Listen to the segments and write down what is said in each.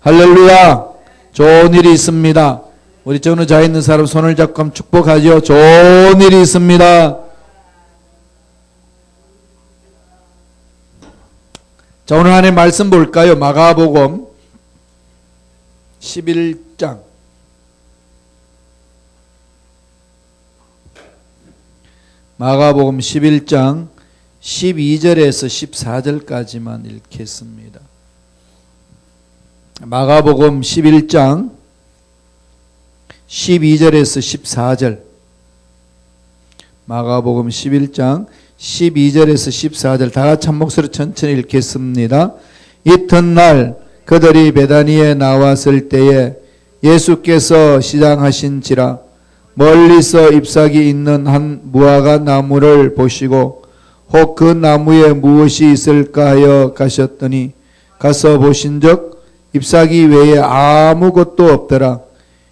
할렐루야. 좋은 일이 있습니다. 우리 전후 자 있는 사람 손을 잡고 한번 축복하죠. 좋은 일이 있습니다. 자, 오늘 안에 말씀 볼까요? 마가복음 11장. 마가복음 11장 12절에서 14절까지만 읽겠습니다. 마가복음 11장 12절에서 14절. 마가복음 11장 12절에서 14절 다 같이 한 목소리로 천천히 읽겠습니다. 이튿날 그들이 베다니에 나왔을 때에 예수께서 시장하신지라 멀리서 잎사귀 있는 한 무화과 나무를 보시고 혹 그 나무에 무엇이 있을까 하여 가셨더니 가서 보신즉 잎사귀 외에 아무것도 없더라.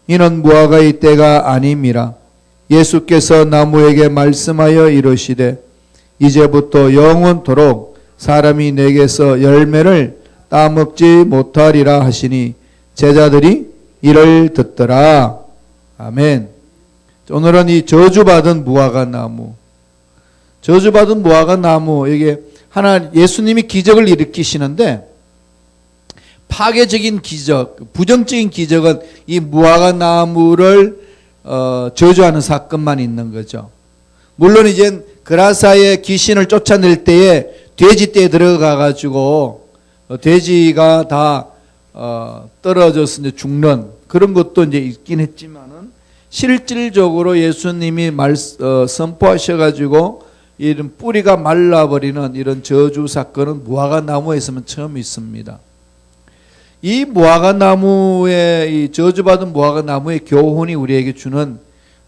이는 무화과의 때가 아님이라. 예수께서 나무에게 말씀하여 이르시되 이제부터 영원토록 사람이 내게서 열매를 따먹지 못하리라 하시니 제자들이 이를 듣더라. 아멘. 오늘은 이 저주받은 무화과 나무, 저주받은 무화과 나무, 이게 하나 예수님이 기적을 일으키시는데 파괴적인 기적, 부정적인 기적은 이 무화과 나무를 저주하는 사건만 있는 거죠. 물론 이제 그라사의 귀신을 쫓아낼 때에 돼지 떼에 들어가 가지고 돼지가 다 떨어져서 이제 죽는 그런 것도 이제 있긴 했지만은 실질적으로 예수님이 선포하셔 가지고 이런 뿌리가 말라버리는 이런 저주 사건은 무화과 나무에서만 처음 있습니다. 이 무화과 나무의 이 저주받은 무화과 나무의 교훈이 우리에게 주는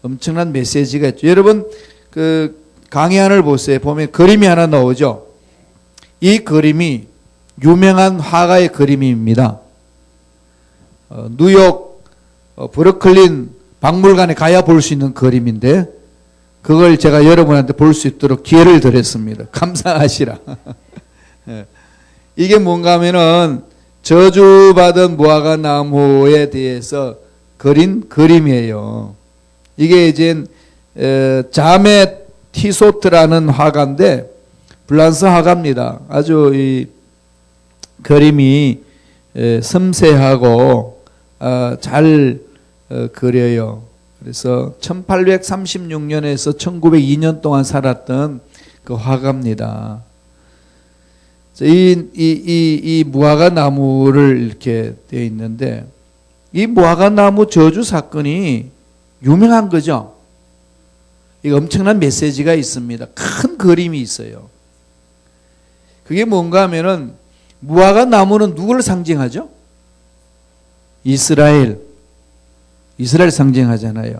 엄청난 메시지가 있죠. 여러분 그 강의안을 보세요. 보면 그림이 하나 나오죠. 이 그림이 유명한 화가의 그림입니다. 뉴욕 브루클린 박물관에 가야 볼 수 있는 그림인데 그걸 제가 여러분한테 볼 수 있도록 기회를 드렸습니다. 감사하시라. 이게 뭔가 하면은 저주받은 무화과 나무에 대해서 그린 그림이에요. 이게 이제 자메 티소트라는 화가인데 프랑스 화가입니다. 아주 이 그림이 섬세하고 잘 그려요. 그래서 1836년에서 1902년 동안 살았던 그 화가입니다. 이 무화과 나무를 이렇게 되어 있는데 이 무화과 나무 저주 사건이 유명한 거죠. 이 엄청난 메시지가 있습니다. 큰 그림이 있어요. 그게 뭔가 하면은 무화과 나무는 누구를 상징하죠? 이스라엘 상징하잖아요.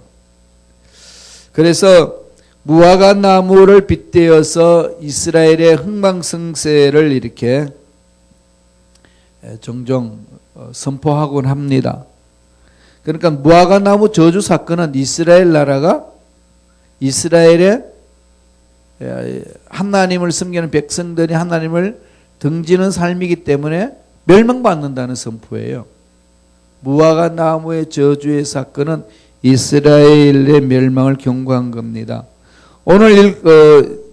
그래서 무화과 나무를 빗대어서 이스라엘의 흥망성쇠를 이렇게 종종 선포하곤 합니다. 그러니까 무화과 나무 저주 사건은 이스라엘 나라가 이스라엘의 하나님을 섬기는 백성들이 하나님을 등지는 삶이기 때문에 멸망받는다는 선포예요. 무화과 나무의 저주의 사건은 이스라엘의 멸망을 경고한 겁니다. 오늘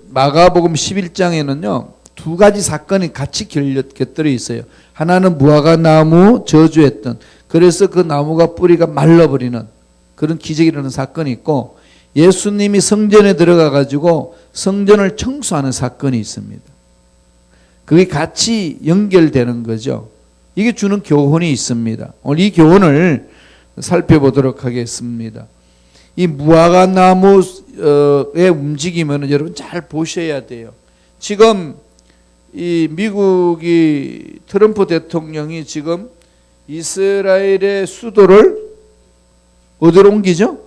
마가복음 11장에는요 두 가지 사건이 같이 곁들여 있어요. 하나는 무화과 나무 저주했던, 그래서 그 나무가 뿌리가 말라버리는 그런 기적이 일어나는 사건이 있고, 예수님이 성전에 들어가 가지고 성전을 청소하는 사건이 있습니다. 그게 같이 연결되는 거죠. 이게 주는 교훈이 있습니다. 오늘 이 교훈을 살펴보도록 하겠습니다. 이 무화과 나무의 움직임은 여러분 잘 보셔야 돼요. 지금 이 미국이 트럼프 대통령이 지금 이스라엘의 수도를 어디로 옮기죠?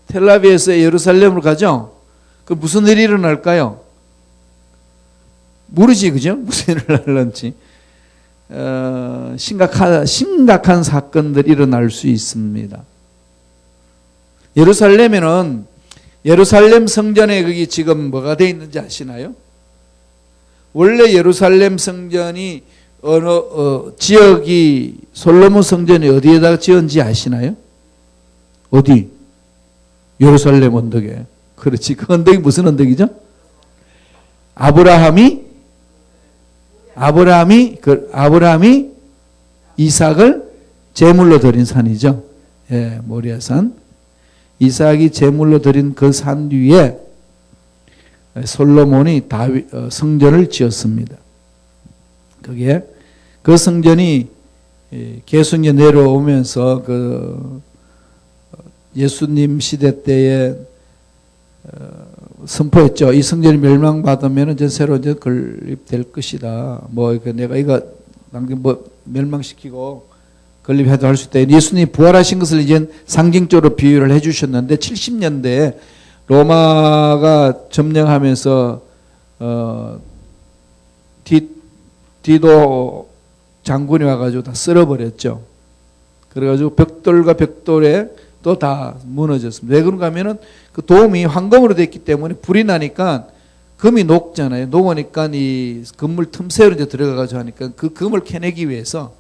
텔아비브에서 예루살렘으로 가죠? 그 무슨 일이 일어날까요? 모르지, 그죠? 무슨 일이 일어날런지. 심각한 사건들이 일어날 수 있습니다. 예루살렘에는 예루살렘 성전에 거기 지금 뭐가 되어 있는지 아시나요? 원래 예루살렘 성전이 지역이 솔로몬 성전이 어디에다가 지은지 아시나요? 어디? 예루살렘 언덕에. 그렇지. 그 언덕이 무슨 언덕이죠? 아브라함이 이삭을 제물로 드린 산이죠. 예, 모리아산. 이삭이 제물로 드린 그 산 위에 솔로몬이 성전을 지었습니다. 그게 그 성전이 계승에 내려오면서 그 예수님 시대 때에 선포했죠. 이 성전이 멸망받으면 이제 새로 이제 건립될 것이다. 내가 이거 멸망시키고 건립해도 할 수 있다. 예수님이 부활하신 것을 이제 상징적으로 비유를 해주셨는데 70년대에 로마가 점령하면서 디도 장군이 와가지고 다 쓸어버렸죠. 그래가지고 벽돌과 벽돌에 또 다 무너졌습니다. 왜 그런가 하면은 그 돔이 황금으로 됐기 때문에 불이 나니까 금이 녹잖아요. 녹으니까 이 건물 틈새로 이제 들어가가지고 하니까 그 금을 캐내기 위해서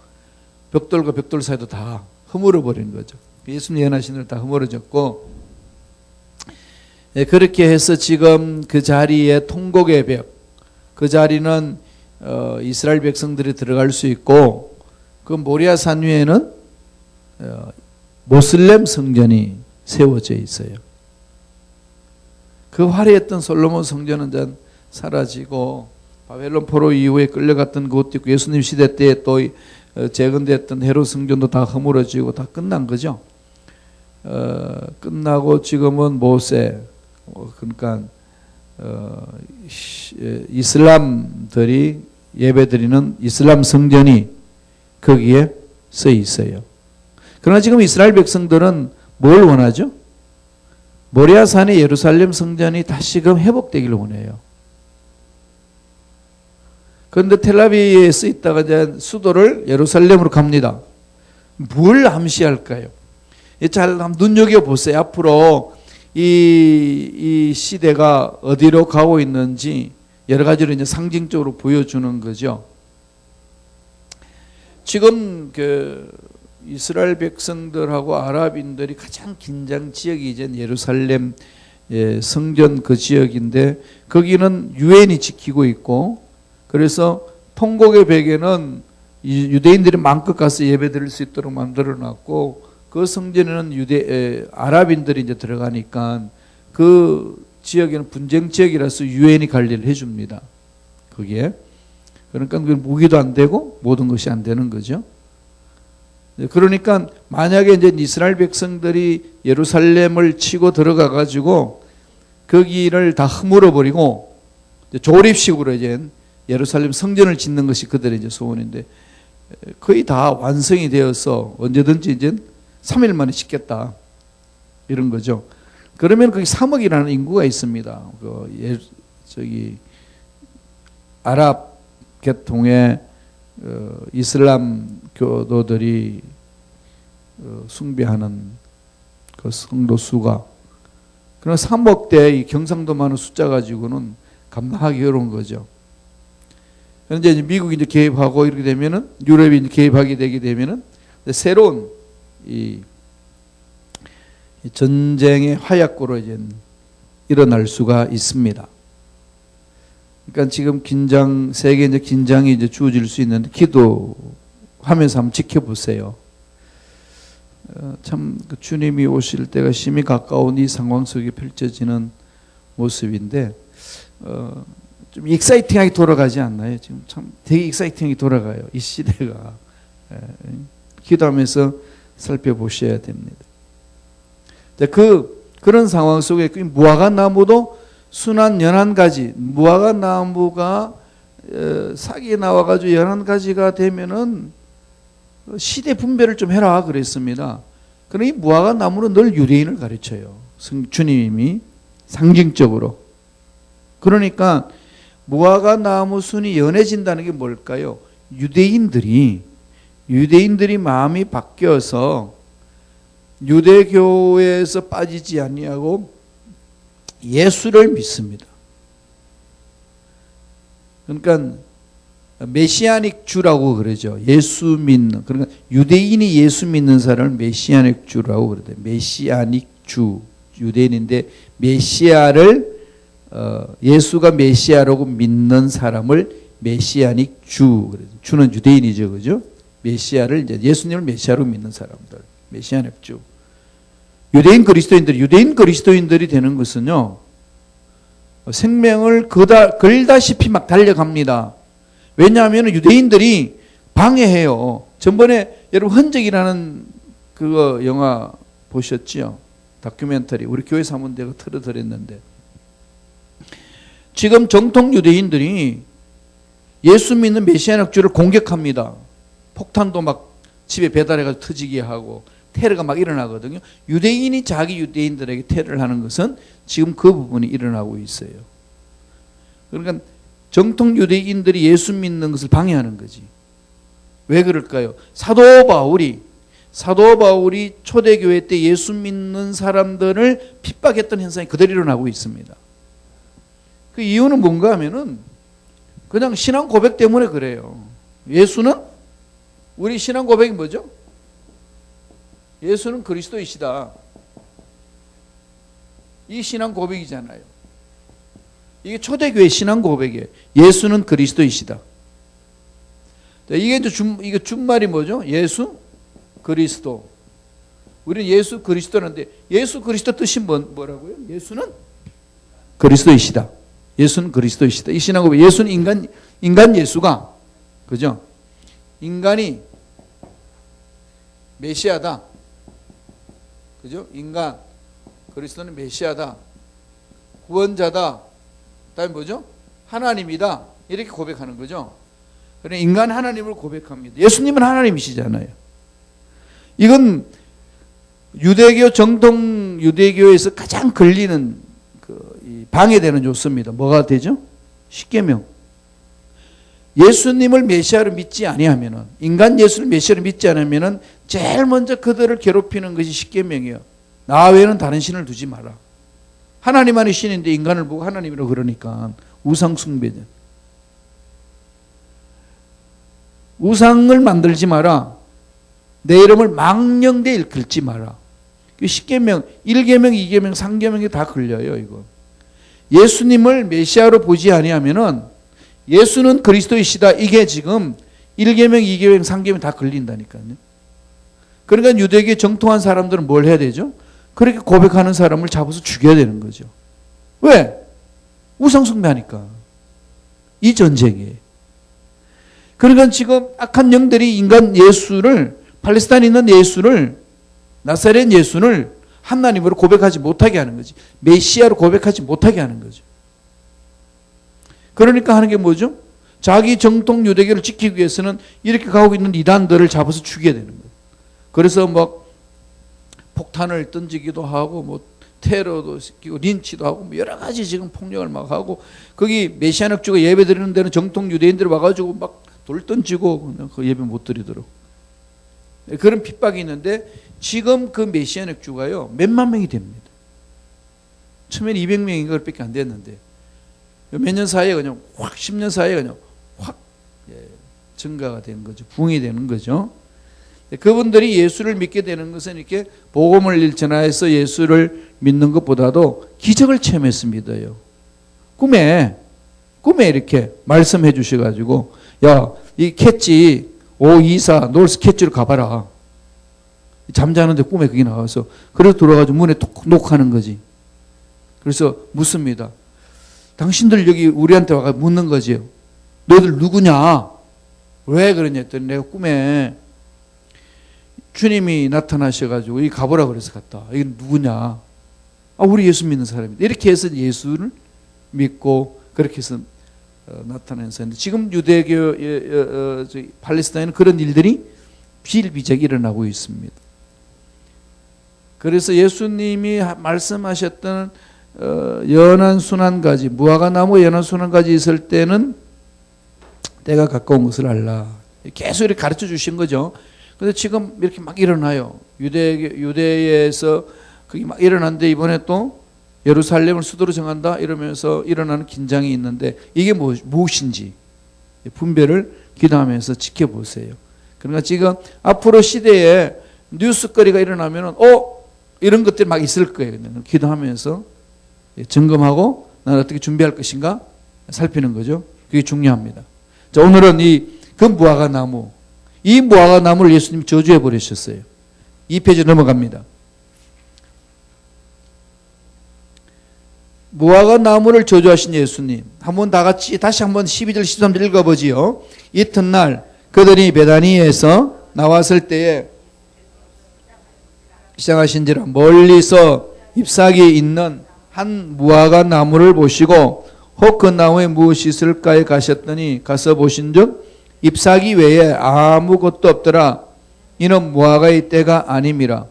벽돌과 벽돌 사이도 다 허물어 버린 거죠. 예수님 예언하신 대로 다 허물어졌고, 그렇게 해서 지금 그 자리에 통곡의 벽, 그 자리는 이스라엘 백성들이 들어갈 수 있고, 그 모리아 산 위에는 모슬렘 성전이 세워져 있어요. 그 화려했던 솔로몬 성전은 이제 사라지고 바벨론 포로 이후에 끌려갔던 그것도 있고 예수님 시대 때에 또 재건됐던 헤롯 성전도 다 허물어지고 다 끝난 거죠. 끝나고 지금은 모세, 그러니까 이슬람들이 예배드리는 이슬람 성전이 거기에 써 있어요. 그러나 지금 이스라엘 백성들은 뭘 원하죠? 모리아산의 예루살렘 성전이 다시금 회복되기를 원해요. 그런데 텔아비브에 있다가 이제 수도를 예루살렘으로 갑니다. 뭘 암시할까요? 잘 눈여겨보세요. 앞으로 이 시대가 어디로 가고 있는지 여러 가지로 이제 상징적으로 보여주는 거죠. 지금 이스라엘 백성들하고 아랍인들이 가장 긴장 지역이 이제 예루살렘 성전 그 지역인데 거기는 유엔이 지키고 있고, 그래서 통곡의 벽에는 유대인들이 마음껏 가서 예배드릴 수 있도록 만들어놨고, 그 성전에는 아랍인들이 이제 들어가니까 그 지역에는 분쟁 지역이라서 유엔이 관리를 해줍니다. 거기에. 그러니까 무기도 안 되고 모든 것이 안 되는 거죠. 그러니까 만약에 이제 이스라엘 백성들이 예루살렘을 치고 들어가 가지고 거기를 다 허물어 버리고 조립식으로 이제 예루살렘 성전을 짓는 것이 그들의 이제 소원인데, 거의 다 완성이 되어서 언제든지 이제 3일 만에 짓겠다 이런 거죠. 그러면 거기 3억이라는 인구가 있습니다. 아랍 계통의 이슬람 교도들이 숭배하는 그 성도 수가, 그런 3억대 이 경상도 많은 숫자 가지고는 감당하기 어려운 거죠. 그런데 이제 미국이 이제 개입하고 이렇게 되면은, 유럽이 이제 개입하게 되게 되면은 새로운 이 전쟁의 화약고로 이제 일어날 수가 있습니다. 그러니까 지금 세계 이제 긴장이 이제 주어질 수 있는데 기도하면서 한번 지켜보세요. 참 주님이 오실 때가 심히 가까운 이 상황 속에 펼쳐지는 모습인데, 좀 익사이팅하게 돌아가지 않나요? 지금 참 되게 익사이팅하게 돌아가요. 이 시대가. 기도하면서 살펴보셔야 됩니다. 그런 상황 속에 무화과 나무도 순한 11가지, 무화과 나무가 싹이 나와가지고 11가지가 되면은 시대 분별을 좀 해라 그랬습니다. 그러나 이 무화과 나무는 늘 유대인을 가르쳐요. 주님이 상징적으로. 그러니까 무화과 나무 순이 연해진다는 게 뭘까요? 유대인들이 마음이 바뀌어서 유대교에서 빠지지 아니하고 예수를 믿습니다. 그러니까 메시아닉 주라고 그러죠. 예수 믿는, 그러니까 유대인이 예수 믿는 사람을 메시아닉 주라고 그러대. 메시아닉 주, 유대인인데 메시아를 예수가 메시아라고 믿는 사람을 메시아닉 주, 주는 유대인이죠, 그죠? 메시아를 이제 예수님을 메시아로 믿는 사람들, 메시아닉 주. 유대인 그리스도인들이 되는 것은요, 생명을 걸다시피 막 달려갑니다. 왜냐하면 유대인들이 방해해요. 전번에 여러분 흔적이라는 그거 영화 보셨죠? 다큐멘터리 우리 교회 사문대가 틀어드렸는데, 지금 정통 유대인들이 예수 믿는 메시아닉 주를 공격합니다. 폭탄도 막 집에 배달해가지고 터지게 하고 테러가 막 일어나거든요. 유대인이 자기 유대인들에게 테러를 하는 것은 지금 그 부분이 일어나고 있어요. 그러니까 정통 유대인들이 예수 믿는 것을 방해하는 거지. 왜 그럴까요? 사도 바울이 초대교회 때 예수 믿는 사람들을 핍박했던 현상이 그대로 일어나고 있습니다. 그 이유는 뭔가 하면은 그냥 신앙 고백 때문에 그래요. 예수는, 우리 신앙 고백이 뭐죠? 예수는 그리스도이시다. 이 신앙 고백이잖아요. 이게 초대교회 신앙 고백이에요. 예수는 그리스도이시다. 이게 이제 이게 준말이 뭐죠? 예수 그리스도. 우리는 예수 그리스도인데, 예수 그리스도 뜻이 뭐라고요? 예수는 그리스도이시다. 예수는 그리스도이시다. 이 신앙 고백. 예수는 인간 예수가, 그죠? 인간이 메시아다. 그죠? 인간, 그리스도는 메시아다. 구원자다. 그다음에 뭐죠? 하나님이다. 이렇게 고백하는 거죠. 그래, 인간 하나님을 고백합니다. 예수님은 하나님이시잖아요. 이건 유대교, 정통 유대교에서 가장 걸리는 방해되는 요소입니다. 뭐가 되죠? 십계명. 예수님을 메시아로 믿지 아니하면은, 인간 예수를 메시아로 믿지 않으면은 제일 먼저 그들을 괴롭히는 것이 십계명이에요. 나 외에는 다른 신을 두지 마라. 하나님만이 신인데 인간을 보고 하나님이라고 그러니까 우상 숭배죠. 우상을 만들지 마라. 내 이름을 망령되이 일컬지 마라. 십계명, 1계명, 2계명, 3계명이 다 걸려요, 이거. 예수님을 메시아로 보지 아니하면은 예수는 그리스도이시다. 이게 지금 1계명, 2계명, 3계명 다 걸린다니까요. 그러니까 유대교에 정통한 사람들은 뭘 해야 되죠? 그렇게 고백하는 사람을 잡아서 죽여야 되는 거죠. 왜? 우상숭배하니까. 이 전쟁이에요. 그러니까 지금 악한 영들이 인간 예수를, 팔레스타인에 있는 예수를, 나사렛 예수를 하나님으로 고백하지 못하게 하는 거지. 메시아로 고백하지 못하게 하는 거죠. 그러니까 하는 게 뭐죠? 자기 정통 유대교를 지키기 위해서는 이렇게 가고 있는 이단들을 잡아서 죽여야 되는 거예요. 그래서 막 폭탄을 던지기도 하고, 뭐 테러도 시키고, 린치도 하고, 뭐 여러 가지 지금 폭력을 막 하고, 거기 메시아닉 주가 예배 드리는 데는 정통 유대인들이 와가지고 막 돌 던지고 그 예배 못 드리도록 그런 핍박이 있는데, 지금 그 메시아닉 주가요 몇만 명이 됩니다. 처음에는 200명인가 그밖에 안 됐는데 몇 년 사이에 그냥 확, 10년 사이에 그냥 확 증가가 되는 거죠. 부흥이 되는 거죠. 그분들이 예수를 믿게 되는 것은 이렇게 복음을 전하여서 예수를 믿는 것보다도 기적을 체험했습니다요. 꿈에 이렇게 말씀해 주셔가지고, 야, 이 캣지 524 놀스 캣지로 가봐라. 잠자는데 꿈에 그게 나와서, 그래서 들어가지고 문에 녹하는 거지. 그래서 묻습니다. 당신들 여기 우리한테 와서 묻는 거지요. 너희들 누구냐? 왜 그러냐 했더니, 내가 꿈에 주님이 나타나셔가지고 여기 가보라 그래서 갔다. 이게 누구냐? 아, 우리 예수 믿는 사람이다. 이렇게 해서 예수를 믿고 그렇게 해서 나타나는 사람인데, 지금 유대교, 팔레스타인은 그런 일들이 비일비재하게 일어나고 있습니다. 그래서 예수님이 말씀하셨던 연한 순환가지, 무화과 나무 연한 순환가지 있을 때는 때가 가까운 것을 알라. 계속 이렇게 가르쳐 주신 거죠. 근데 지금 이렇게 막 일어나요. 유대에서 그게 막 일어났는데, 이번에 또 예루살렘을 수도로 정한다 이러면서 일어나는 긴장이 있는데, 이게 무엇인지 분별을 기도하면서 지켜보세요. 그러니까 지금 앞으로 시대에 뉴스거리가 일어나면은 이런 것들이 막 있을 거예요. 기도하면서 점검하고 나는 어떻게 준비할 것인가 살피는 거죠. 그게 중요합니다. 자, 오늘은 그 무화과 나무, 이 무화과 나무를 예수님이 저주해 버리셨어요. 2페이지 넘어갑니다. 무화과 나무를 저주하신 예수님. 한번 다 같이 다시 한번 12절 13절 읽어보지요. 이튿날 그들이 베다니에서 나왔을 때에 시작하신지라 멀리서 잎사귀에 있는 한 무화과 나무를 보시고 혹 그 나무에 무엇이 있을까에 가셨더니 가서 보신즉 잎사귀 외에 아무것도 없더라. 이는 무화과의 때가 아님이라.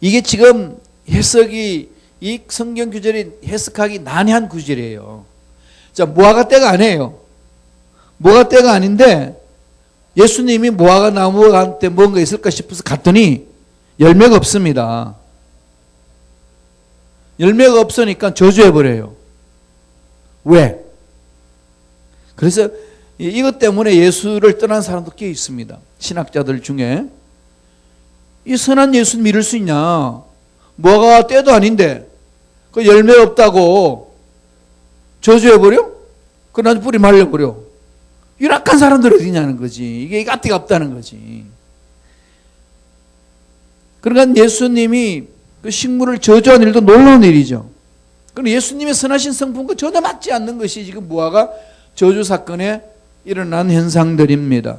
이게 지금 해석이 이 성경 구절이 해석하기 난해한 구절이에요. 자, 무화과 때가 아니에요. 무화과 때가 아닌데 예수님이 무화과 나무한테 뭔가 있을까 싶어서 갔더니 열매가 없습니다. 열매가 없으니까 저주해버려요. 왜? 그래서 이것 때문에 예수를 떠난 사람도 꽤 있습니다. 신학자들 중에. 이 선한 예수 믿을 수 있냐? 무화과 때도 아닌데 그 열매 없다고 저주해버려? 그러나 뿌리 말려버려. 유락한 사람들 어디냐는 거지. 이게 가티가 없다는 거지. 그러니까 예수님이 그 식물을 저주한 일도 놀라운 일이죠. 그럼 예수님의 선하신 성품과 전혀 맞지 않는 것이 지금 무화과 저주 사건에 일어난 현상들입니다.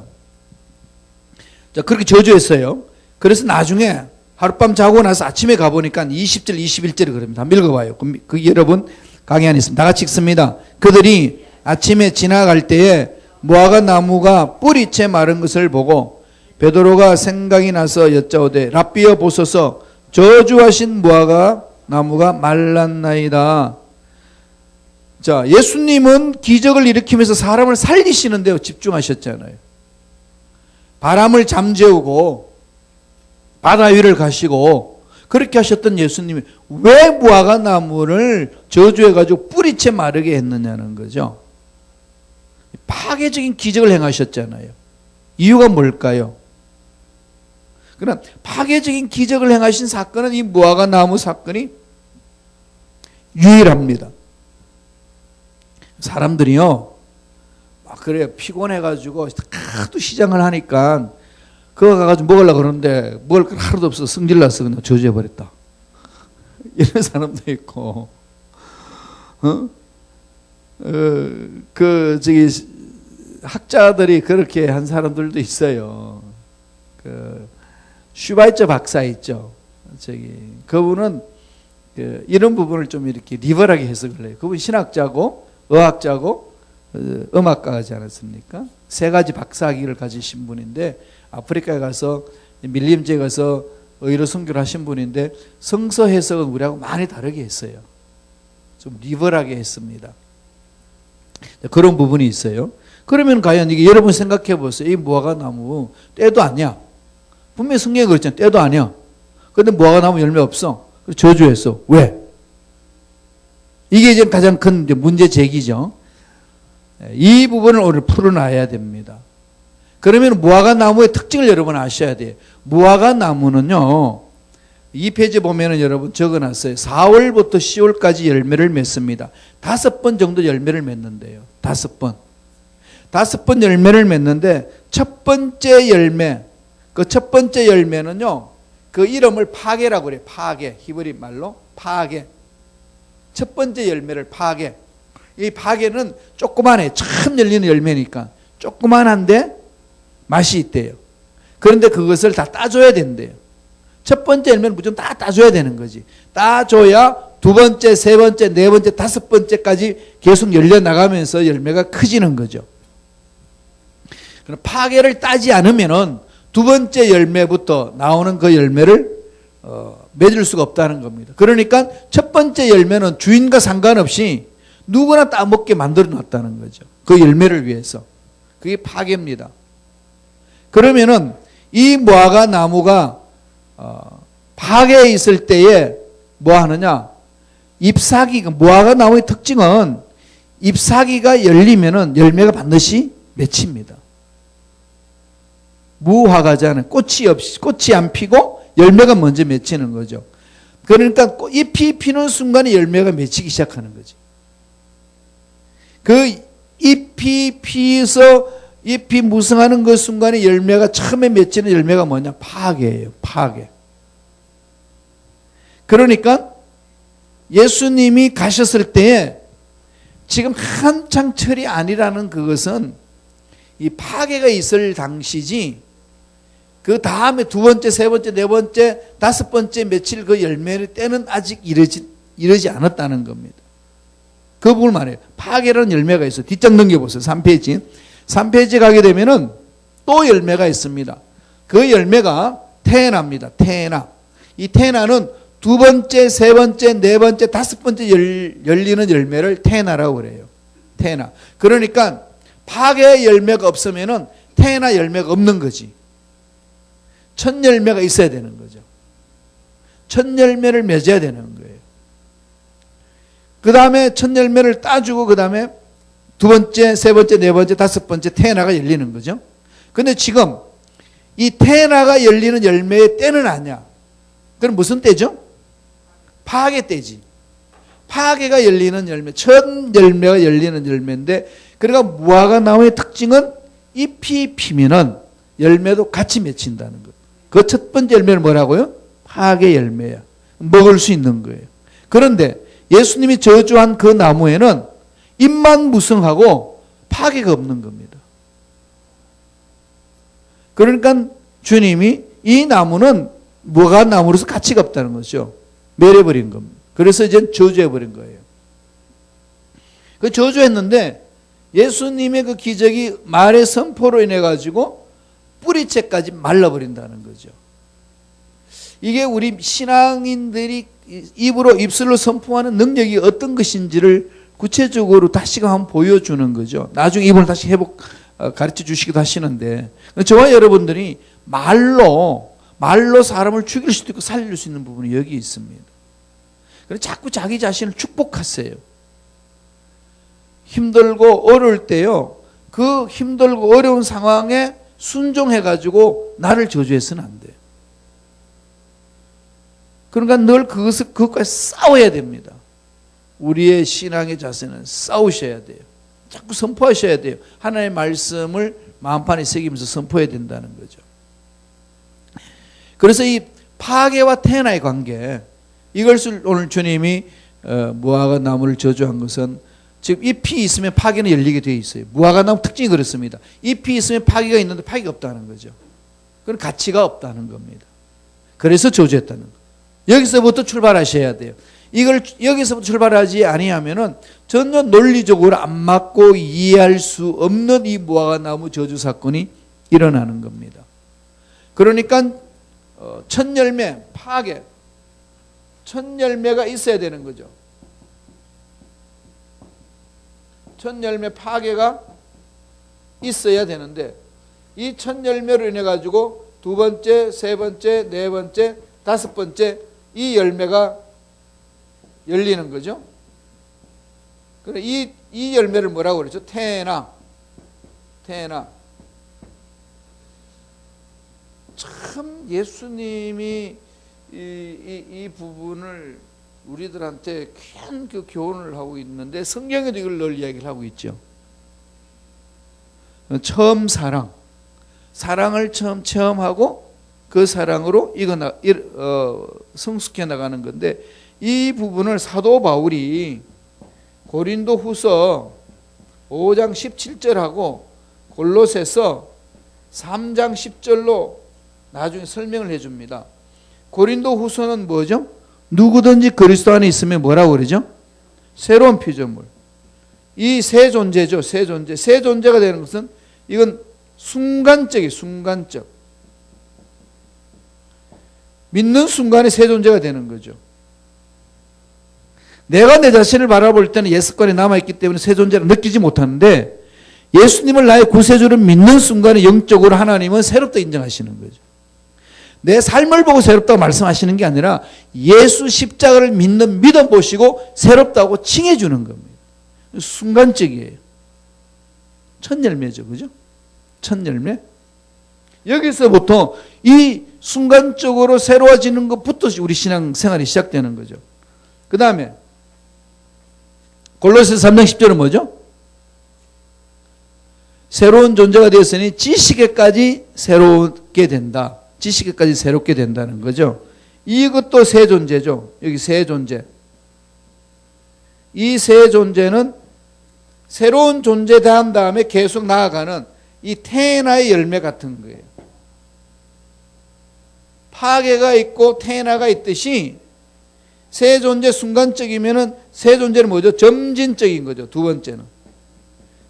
자, 그렇게 저주했어요. 그래서 나중에 하룻밤 자고 나서 아침에 가보니까 20절, 21절이 그럽니다. 한번 읽어봐요. 그 여러분 강의 안에 있습니다. 다 같이 읽습니다. 그들이 아침에 지나갈 때에 무화과 나무가 뿌리채 마른 것을 보고 베드로가 생각이 나서 여짜오되 랍비여 보소서 저주하신 무화과 나무가 말랐나이다. 자, 예수님은 기적을 일으키면서 사람을 살리시는 데 집중하셨잖아요. 바람을 잠재우고 바다 위를 가시고 그렇게 하셨던 예수님이 왜 무화과 나무를 저주해가지고 뿌리채 마르게 했느냐는 거죠. 파괴적인 기적을 행하셨잖아요. 이유가 뭘까요? 그러나 파괴적인 기적을 행하신 사건은 이 무화과 나무 사건이 유일합니다. 사람들이요, 막 그래요. 피곤해가지고 하도 시장을 하니까 그거 가가지고 먹으려고 그러는데 먹을 건 하나도 없어. 성질나서 그냥 저주해버렸다. 이런 사람도 있고, 학자들이 그렇게 한 사람들도 있어요. 슈바이처 박사 있죠. 그분은 이런 부분을 좀 이렇게 리버하게 해석을 해요. 그분 신학자고, 의학자고, 음악가지 않았습니까? 세 가지 박사학위를 가지신 분인데, 아프리카에 가서, 밀림지에 가서 의로 선교를 하신 분인데, 성서 해석은 우리하고 많이 다르게 했어요. 좀 리버하게 했습니다. 그런 부분이 있어요. 그러면 과연 이게 여러분 생각해 보세요. 이 무화과 나무 때도 아니야. 분명히 성경에 그랬잖아요. 때도 아니야. 그런데 무화과 나무 열매 없어. 저주했어. 왜? 이게 이제 가장 큰 문제 제기죠. 이 부분을 오늘 풀어놔야 됩니다. 그러면 무화과 나무의 특징을 여러분 아셔야 돼요. 무화과 나무는요, 이 페이지 보면은 여러분 적어놨어요. 4월부터 10월까지 열매를 맺습니다. 5번 정도 열매를 맺는데요. 5번. 5번 열매를 맺는데 첫 번째 열매, 그 첫 번째 열매는요, 그 이름을 파괴라고 그래요. 파괴. 히브리 말로 파괴. 첫 번째 열매를 파괴. 이 파괴는 조그만해. 처음 열리는 열매니까 조그만한데 맛이 있대요. 그런데 그것을 다 따줘야 된대요. 첫 번째 열매는 무조건 다 따줘야 되는 거지. 따줘야 두 번째, 세 번째, 네 번째, 다섯 번째까지 계속 열려나가면서 열매가 커지는 거죠. 그럼 파괴를 따지 않으면은 두 번째 열매부터 나오는 그 열매를 맺을 수가 없다는 겁니다. 그러니까 첫 번째 열매는 주인과 상관없이 누구나 따먹게 만들어 놨다는 거죠. 그 열매를 위해서. 그게 파괴입니다. 그러면은 이 무화과 나무가 파괴에 있을 때에 뭐 하느냐? 잎사귀, 무화과 나무의 특징은 잎사귀가 열리면은 열매가 반드시 맺힙니다. 무화과자는 꽃이 안 피고 열매가 먼저 맺히는 거죠. 그러니까 잎이 피는 순간에 열매가 맺히기 시작하는 거지. 그 잎이 피서 잎이 무성하는 그 순간에 열매가 처음에 맺히는 열매가 뭐냐? 파괴예요. 파괴. 그러니까 예수님이 가셨을 때에 지금 한창 철이 아니라는 그것은 이 파괴가 있을 당시지, 그 다음에 두 번째, 세 번째, 네 번째, 다섯 번째 맺힐 그 열매의 때는 아직 이르지 않았다는 겁니다. 그 부분을 말해요. 파괴라는 열매가 있어요. 뒷장 넘겨보세요. 3페이지. 3페이지 가게 되면은 또 열매가 있습니다. 그 열매가 테나입니다. 테나. 이 테나는 두 번째, 세 번째, 네 번째, 다섯 번째 열리는 열매를 테나라고 그래요. 테나. 그러니까 파괴의 열매가 없으면은 테나 열매가 없는 거지. 첫 열매가 있어야 되는 거죠. 첫 열매를 맺어야 되는 거예요. 그 다음에 첫 열매를 따주고 그 다음에 두 번째, 세 번째, 네 번째, 다섯 번째 테나가 열리는 거죠. 근데 지금 이 테나가 열리는 열매의 때는 아니야. 그럼 무슨 때죠? 파괴 때지. 파괴가 열리는 열매, 첫 열매가 열리는 열매인데, 그러니까 무화과 나무의 특징은 잎이 피면은 열매도 같이 맺힌다는 거예요. 그 첫 번째 열매는 뭐라고요? 파괴 열매야. 먹을 수 있는 거예요. 그런데 예수님이 저주한 그 나무에는 잎만 무성하고 파괴가 없는 겁니다. 그러니까 주님이 이 나무는 무화과 나무로서 가치가 없다는 거죠. 멸해버린 겁니다. 그래서 이제 저주해버린 거예요. 그 저주했는데 예수님의 그 기적이 말의 선포로 인해 가지고 뿌리채까지 말라버린다는 거죠. 이게 우리 신앙인들이 입술로 선포하는 능력이 어떤 것인지를 구체적으로 다시금 한번 보여주는 거죠. 나중에 이번을 다시 가르쳐 주시기도 하시는데, 저와 여러분들이 말로 사람을 죽일 수도 있고 살릴 수 있는 부분이 여기 있습니다. 그래서 자꾸 자기 자신을 축복하세요. 힘들고 어려울 때요, 그 힘들고 어려운 상황에 순종해가지고 나를 저주해서는 안 돼요. 그러니까 늘 그것과 싸워야 됩니다. 우리의 신앙의 자세는 싸우셔야 돼요. 자꾸 선포하셔야 돼요. 하나님의 말씀을 마음판에 새기면서 선포해야 된다는 거죠. 그래서 이 파괴와 테나의 관계, 이것을 오늘 주님이 무화과 나무를 저주한 것은, 즉 잎이 있으면 파괴는 열리게 되어 있어요. 무화과 나무 특징이 그렇습니다. 잎이 있으면 파괴가 있는데 파괴가 없다는 거죠. 그건 가치가 없다는 겁니다. 그래서 저주했다는 거예요. 여기서부터 출발하셔야 돼요. 이걸 여기서부터 출발하지 아니하면은 전혀 논리적으로 안 맞고 이해할 수 없는 이 무화과 나무 저주 사건이 일어나는 겁니다. 그러니까 첫 열매, 파괴, 첫 열매가 있어야 되는 거죠. 첫 열매 파괴가 있어야 되는데, 이 첫 열매로 인해 가지고 두 번째, 세 번째, 네 번째, 다섯 번째 이 열매가 열리는 거죠. 그래, 이 열매를 뭐라고 그러죠? 테나. 참 예수님이 이 부분을 우리들한테 큰 그 교훈을 하고 있는데, 성경에도 이걸 늘 이야기를 하고 있죠. 처음 사랑을 처음 체험하고 그 사랑으로 성숙해 나가는 건데, 이 부분을 사도 바울이 고린도 후서 5장 17절하고 골로새서 3장 10절로 나중에 설명을 해줍니다. 고린도 후서는 뭐죠? 누구든지 그리스도 안에 있으면 뭐라고 그러죠? 새로운 피조물. 이 새 존재죠. 새 존재가 되는 것은 이건 순간적. 믿는 순간에 새 존재가 되는 거죠. 내가 내 자신을 바라볼 때는 옛 습관이 남아있기 때문에 새 존재를 느끼지 못하는데, 예수님을 나의 구세주를 믿는 순간에 영적으로 하나님은 새롭다 인정하시는 거죠. 내 삶을 보고 새롭다고 말씀하시는 게 아니라 예수 십자가를 믿는 믿음 보시고 새롭다고 칭해 주는 겁니다. 순간적이에요. 첫 열매죠. 그죠? 첫 열매. 여기서부터 이 순간적으로 새로워지는 것부터 우리 신앙 생활이 시작되는 거죠. 그 다음에 골로새서 3장 10절은 뭐죠? 새로운 존재가 되었으니 지식에까지 새롭게 된다. 지식에까지 새롭게 된다는 거죠. 이것도 새 존재죠. 여기 새 존재. 이 새 존재는 새로운 존재 된 다음에 계속 나아가는 이 테나의 열매 같은 거예요. 파괴가 있고 테나가 있듯이 새 존재 순간적이면은 새 존재는 뭐죠? 점진적인 거죠. 두 번째는.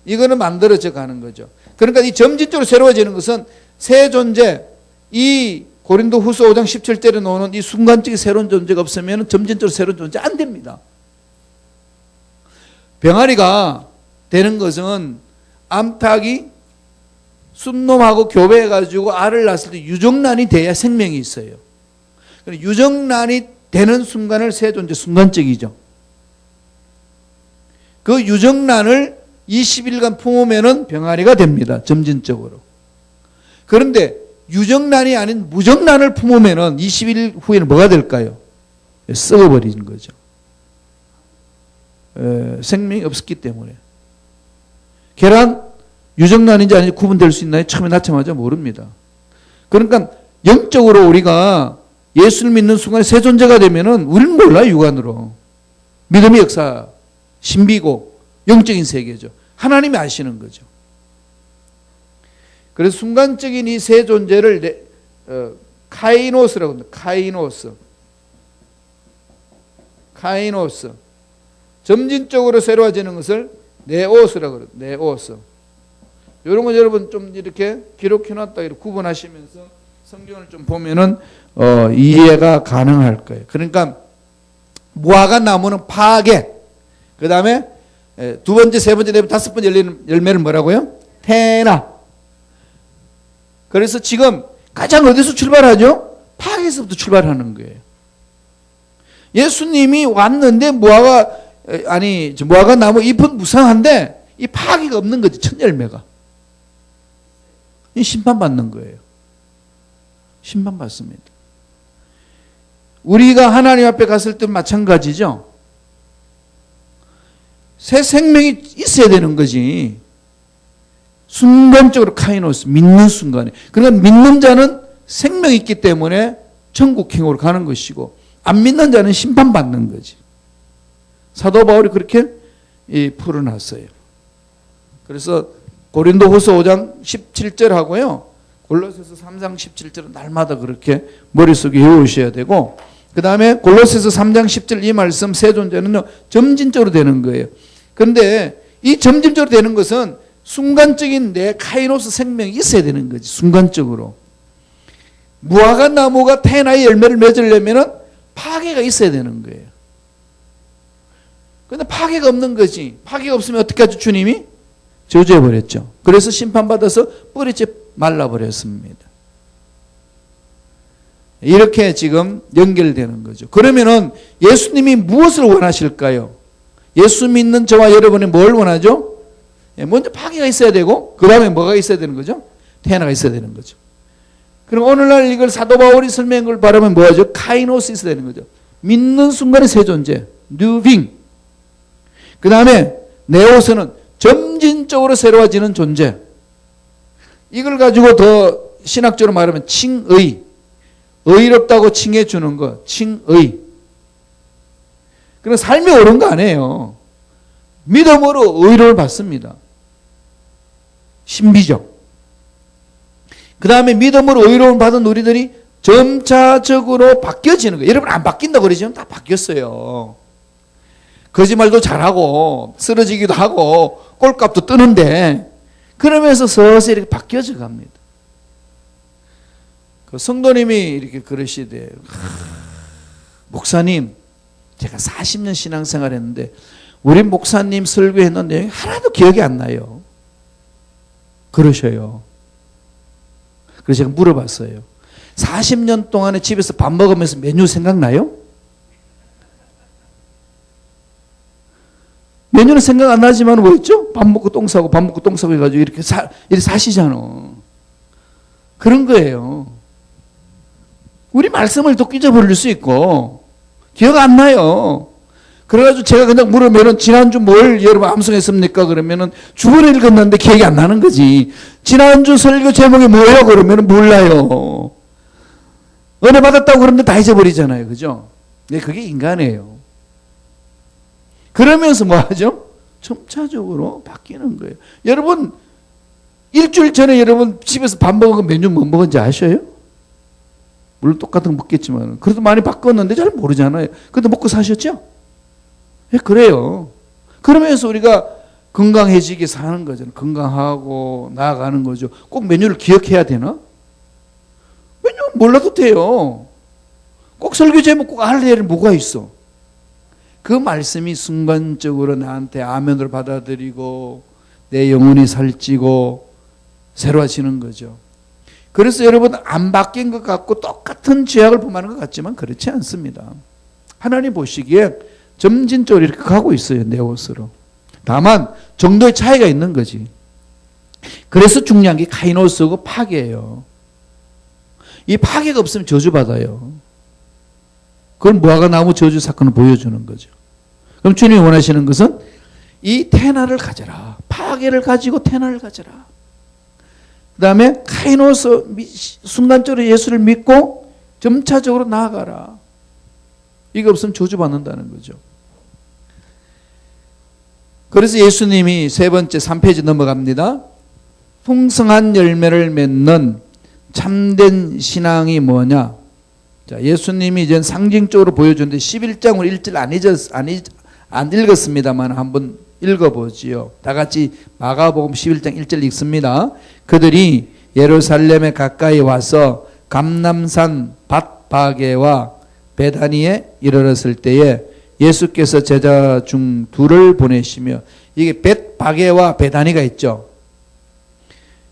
이거는 만들어져 가는 거죠. 그러니까 이 점진적으로 새로워지는 것은 새 존재, 이 고린도 후서 5장 17절에 나오는 이 순간적인 새로운 존재가 없으면 점진적으로 새로운 존재 안 됩니다. 병아리가 되는 것은 암탉이 순놈하고 교배해가지고 알을 낳았을 때 유정란이 돼야 생명이 있어요. 유정란이 되는 순간을 새 존재, 순간적이죠. 그 유정란을 20일간 품으면 병아리가 됩니다. 점진적으로. 그런데 유정란이 아닌 무정란을 품으면 20일 후에는 뭐가 될까요? 썩어버리는 거죠. 생명이 없었기 때문에. 계란 유정란인지 아닌지 구분될 수 있나요? 처음에 낳자마자 모릅니다. 그러니까 영적으로 우리가 예수를 믿는 순간에 새 존재가 되면은 우리는 몰라요, 육안으로. 믿음의 역사, 신비고 영적인 세계죠. 하나님이 아시는 거죠. 그래서 순간적인 이 새 존재를 카이노스라고 합니다. 카이노스. 점진적으로 새로워지는 것을 네오스라고 그래요. 네오스. 이런 거 여러분 좀 이렇게 기록해놨다 이렇게 구분하시면서 성경을 좀 보면은 이해가 가능할 거예요. 그러니까 무화과 나무는 파괴. 그 다음에 두 번째, 세 번째, 네 번째, 다섯 번째 열리는 열매는 뭐라고요? 테나. 그래서 지금 가장 어디서 출발하죠? 파괴에서부터 출발하는 거예요. 예수님이 왔는데 무화과 나무 잎은 무성한데 이 파괴가 없는 거지, 첫 열매가. 이 심판받는 거예요. 심판받습니다. 우리가 하나님 앞에 갔을 때 마찬가지죠. 새 생명이 있어야 되는 거지. 순간적으로 카이노스, 믿는 순간에. 그러니까 믿는 자는 생명이 있기 때문에 천국행으로 가는 것이고 안 믿는 자는 심판받는 거지. 사도 바울이 그렇게 풀어놨어요. 그래서 고린도 후서 5장 17절 하고요. 골로새서 3장 17절은 날마다 그렇게 머릿속에 외우셔야 되고, 그 다음에 골로새서 3장 10절 이 말씀 새 존재는요, 점진적으로 되는 거예요. 그런데 이 점진적으로 되는 것은 순간적인 내 카이노스 생명이 있어야 되는 거지, 순간적으로. 무화과 나무가 테나의 열매를 맺으려면 파괴가 있어야 되는 거예요. 그런데 파괴가 없는 거지. 파괴가 없으면 어떻게 하죠, 주님이? 저주해버렸죠. 그래서 심판받아서 뿌리째 말라버렸습니다. 이렇게 지금 연결되는 거죠. 그러면은 예수님이 무엇을 원하실까요? 예수 믿는 저와 여러분이 뭘 원하죠? 먼저 파괴가 있어야 되고 그 다음에 뭐가 있어야 되는 거죠? 테나가 있어야 되는 거죠. 그럼 오늘날 이걸 사도 바울이 설명한 걸 바라면 뭐하죠? 카이노스 있어야 되는 거죠. 믿는 순간의 새 존재, 뉴빙. 그 다음에 네오스는 점진적으로 새로워지는 존재. 이걸 가지고 더 신학적으로 말하면 칭의. 의롭다고 칭해주는 거. 칭의. 그럼 삶이 옳은 거 아니에요. 믿음으로 의로를 받습니다. 신비적. 그 다음에 믿음으로 의로움을 받은 우리들이 점차적으로 바뀌어지는 거예요. 여러분 안 바뀐다고 그러지만 다 바뀌었어요. 거짓말도 잘하고 쓰러지기도 하고 꼴값도 뜨는데 그러면서 서서히 이렇게 바뀌어져 갑니다. 그 성도님이 이렇게 그러시대요. 목사님, 제가 40년 신앙생활 했는데 우리 목사님 설교했는 내용이 하나도 기억이 안 나요. 그러셔요. 그래서 제가 물어봤어요. 40년 동안에 집에서 밥 먹으면서 메뉴 생각나요? 메뉴는 생각 안 나지만 뭐였죠? 밥 먹고 똥 싸고 밥 먹고 똥 싸고 해가지고 이렇게 사시잖아. 그런 거예요. 우리 말씀을 또 잊어버릴 수 있고 기억 안 나요. 그래가지고 제가 그냥 물으면은 지난주 뭘 여러분 암송했습니까? 그러면은 주보를 읽었는데 기억이 안 나는 거지. 지난주 설교 제목이 뭐예요? 그러면은 몰라요. 은혜 받았다고 그러는데 다 잊어버리잖아요. 그죠? 네, 그게 인간이에요. 그러면서 뭐 하죠? 점차적으로 바뀌는 거예요. 여러분, 일주일 전에 여러분 집에서 밥 먹은 거 메뉴 뭐 먹은지 아셔요? 물론 똑같은 거 먹겠지만. 그래도 많이 바꿨는데 잘 모르잖아요. 근데 먹고 사셨죠? 예, 그래요. 그러면서 우리가 건강해지게 사는 거잖아요. 건강하고 나아가는 거죠. 꼭 메뉴를 기억해야 되나? 메뉴 몰라도 돼요. 꼭 설교 제목 꼭 할 일은 뭐가 있어? 그 말씀이 순간적으로 나한테 아멘으로 받아들이고 내 영혼이 살찌고 새로워지는 거죠. 그래서 여러분 안 바뀐 것 같고 똑같은 죄악을 범하는 것 같지만 그렇지 않습니다. 하나님 보시기에 점진적으로 이렇게 가고 있어요. 내 옷으로. 다만 정도의 차이가 있는 거지. 그래서 중요한 게 카이노스고 파괴예요. 이 파괴가 없으면 저주받아요. 그걸 무화과 나무 저주 사건을 보여주는 거죠. 그럼 주님이 원하시는 것은 이 테나를 가져라. 파괴를 가지고 테나를 가져라. 그 다음에 카이노스 순간적으로 예수를 믿고 점차적으로 나아가라. 이거 없으면 저주받는다는 거죠. 그래서 예수님이 세 번째 3페이지 넘어갑니다. 풍성한 열매를 맺는 참된 신앙이 뭐냐? 자, 예수님이 이제 상징적으로 보여주는데 11장을 1절 안 읽었습니다만 한번 읽어보지요. 다 같이 마가복음 11장 1절 읽습니다. 그들이 예루살렘에 가까이 와서 감람산 밧바게와 베다니에 이르렀을 때에 예수께서 제자 중 둘을 보내시며, 이게 벳바게와 베다니가 있죠.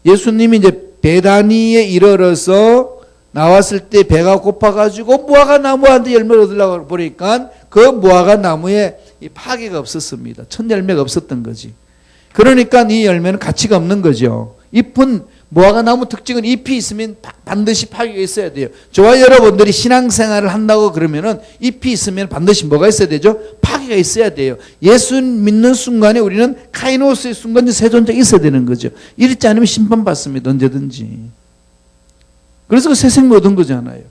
예수님이 이제 베다니에 이르러서 나왔을 때 배가 고파가지고 무화과 나무한테 열매를 얻으려고 보니까 그 무화과 나무에 이 파괴가 없었습니다. 첫 열매가 없었던 거지. 그러니까 이 열매는 가치가 없는 거죠. 잎은 무화과 나무 특징은 잎이 있으면 반드시 파괴가 있어야 돼요. 저와 여러분들이 신앙생활을 한다고 그러면은 잎이 있으면 반드시 뭐가 있어야 되죠? 파괴가 있어야 돼요. 예수 믿는 순간에 우리는 카이노스의 순간에 새 존재가 있어야 되는 거죠. 이렇지 않으면 심판받습니다. 언제든지. 그래서 그 새 생명 얻은 거잖아요.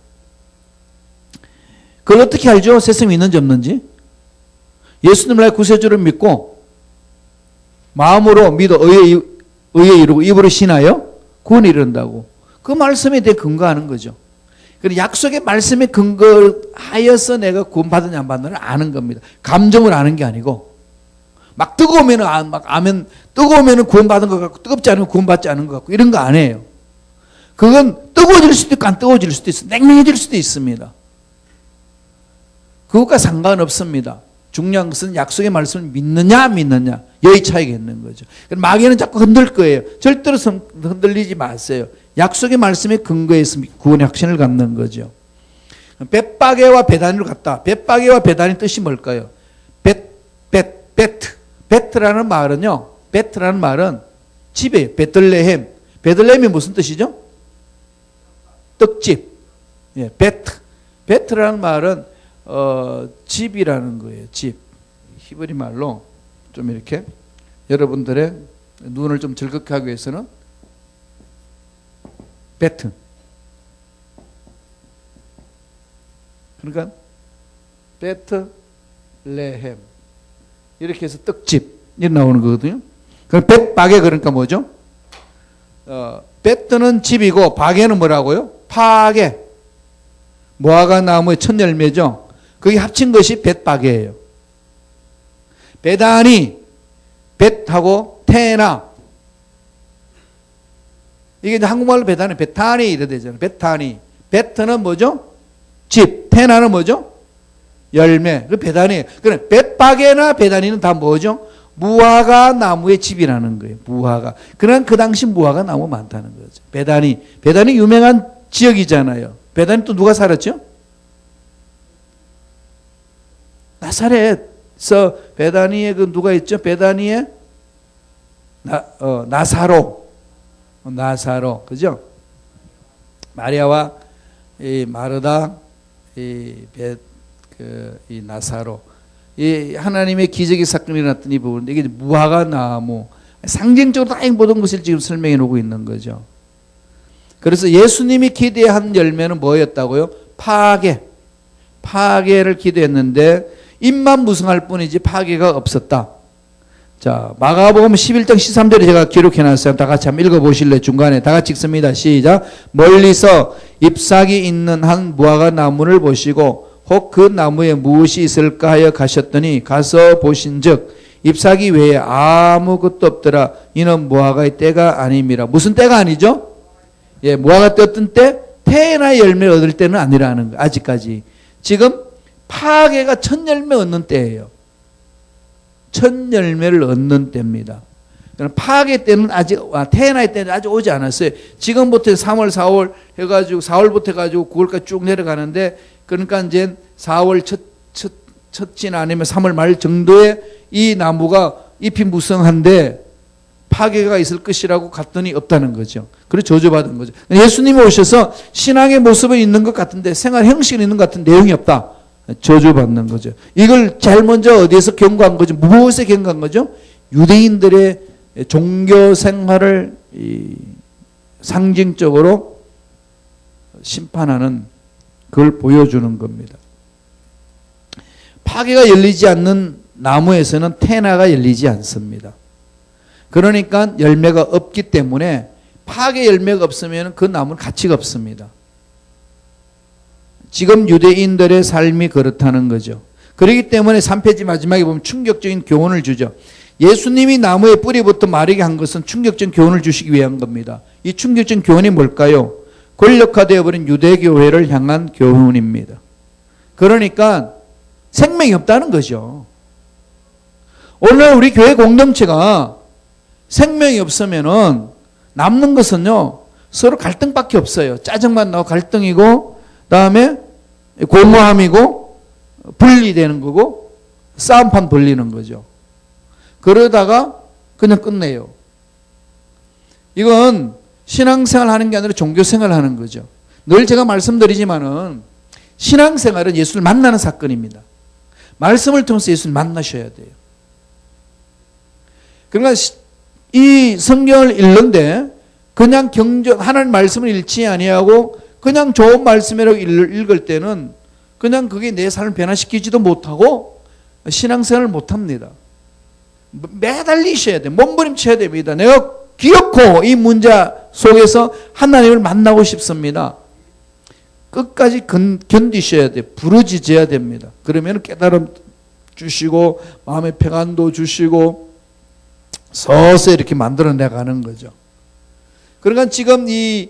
그걸 어떻게 알죠? 새 생명이 있는지 없는지? 예수님을 나의 구세주를 믿고 마음으로 믿어 의에 이루고 입으로 신하여 구원에 이른다고. 그 말씀에 대해 근거하는 거죠. 그리고 약속의 말씀에 근거하여서 내가 구원받느냐 안 받느냐를 아는 겁니다. 감정을 아는 게 아니고 막 뜨거우면 뜨거우면 구원받은 것 같고 뜨겁지 않으면 구원받지 않은 것 같고 이런 거 아니에요. 그건 뜨거워질 수도 있고 안 뜨거워질 수도 있어요. 냉랭해질 수도 있습니다. 그것과 상관없습니다. 중요한 것은 약속의 말씀을 믿느냐 안 믿느냐 여기 차이가 있는 거죠. 마귀는 자꾸 흔들 거예요. 절대로 흔들리지 마세요. 약속의 말씀에 근거해서 구원의 확신을 갖는 거죠. 벳바게와 베다니로 갔다. 벳바게와 베다니 뜻이 뭘까요? 베트라는 말은 집이에요. 베들레헴. 베들레헴이 무슨 뜻이죠? 떡집. 예, 베트라는 말은 집이라는 거예요. 집. 히브리 말로 좀 이렇게 여러분들의 눈을 좀 즐겁게 하기 위해서는 베트. 그러니까 베트레헴 이렇게 해서 떡집 이렇게 나오는 거거든요. 그럼 벳바게 그러니까 뭐죠? 베트는 집이고 바게는 뭐라고요? 파게. 무화과 나무의 첫 열매죠. 그게 합친 것이 벳바게예요. 베다니, 벳하고 테나. 이게 이제 한국말로 베다니, 베타니 이래 되잖아요. 베타니. 베트는 뭐죠? 집. 테나는 뭐죠? 열매. 그 베다니. 그래 벳바게나 베다니는 다 뭐죠? 무화과 나무의 집이라는 거예요. 무화과. 그러나 그 당시 무화과 나무 많다는 거죠. 베다니. 베다니 유명한 지역이잖아요. 베다니 또 누가 살았죠? 나사렛. 베다니에 그 누가 있죠? 베다니에 나사로, 그죠? 마리아와 이 마르다, 이 나사로, 이 하나님의 기적의 사건이 일어났던 이 부분인데 이게 무화과 나무, 상징적으로 다행 보던 것을 지금 설명해 놓고 있는 거죠. 그래서 예수님이 기대한 열매는 뭐였다고요? 파괴를 기대했는데 입만 무성할 뿐이지 파괴가 없었다. 자, 마가복음 11장 13절에 제가 기록해 놨어요. 다 같이 한번 읽어 보실래요? 중간에 다 같이 읽습니다. 시작. 멀리서 잎사귀 있는 한 무화과 나무를 보시고 혹 그 나무에 무엇이 있을까 하여 가셨더니 가서 보신즉 잎사귀 외에 아무것도 없더라. 이는 무화과의 때가 아님이라. 무슨 때가 아니죠? 예, 무화과 때 어떤 때? 태나 열매를 얻을 때는 아니라는 거. 아직까지. 지금 파괴가 첫 열매 얻는 때예요. 첫 열매를 얻는 때입니다. 파괴 때는 아직, 태어날 때는 아직 오지 않았어요. 지금부터 3월, 4월 해가지고, 4월부터 해가지고 9월까지 쭉 내려가는데, 그러니까 이제 4월 첫째나 아니면 3월 말 정도에 이 나무가 잎이 무성한데, 파괴가 있을 것이라고 갔더니 없다는 거죠. 그래서 저주받은 거죠. 예수님이 오셔서 신앙의 모습은 있는 것 같은데, 생활 형식은 있는 것 같은 내용이 없다. 저주받는 거죠. 이걸 제일 먼저 어디에서 경고한 거죠? 무엇에 경고한 거죠? 유대인들의 종교 생활을 상징적으로 심판하는 그걸 보여주는 겁니다. 파괴가 열리지 않는 나무에서는 태나가 열리지 않습니다. 그러니까 열매가 없기 때문에 파괴 열매가 없으면 그 나무는 가치가 없습니다. 지금 유대인들의 삶이 그렇다는 거죠. 그렇기 때문에 3페이지 마지막에 보면 충격적인 교훈을 주죠. 예수님이 나무의 뿌리부터 마르게 한 것은 충격적인 교훈을 주시기 위한 겁니다. 이 충격적인 교훈이 뭘까요? 권력화되어버린 유대교회를 향한 교훈입니다. 그러니까 생명이 없다는 거죠. 오늘 우리 교회 공동체가 생명이 없으면은 남는 것은요, 서로 갈등밖에 없어요. 짜증만 나고 갈등이고, 다음에 고모함이고, 분리되는 거고, 싸움판 벌리는 거죠. 그러다가 그냥 끝내요. 이건 신앙생활 하는 게 아니라 종교생활 하는 거죠. 늘 제가 말씀드리지만은 신앙생활은 예수를 만나는 사건입니다. 말씀을 통해서 예수를 만나셔야 돼요. 그러니까 이 성경을 읽는데 그냥 하나님 말씀을 읽지 아니하고 그냥 좋은 말씀이라고 읽을 때는 그냥 그게 내 삶을 변화시키지도 못하고 신앙생활을 못합니다. 매달리셔야 돼요. 몸부림쳐야 됩니다. 내가 기어코 이 문제 속에서 하나님을 만나고 싶습니다. 끝까지 견디셔야 돼요. 부르짖어야 됩니다. 그러면 깨달음 주시고 마음의 평안도 주시고 서서히 이렇게 만들어내 가는 거죠. 그러니까 지금 이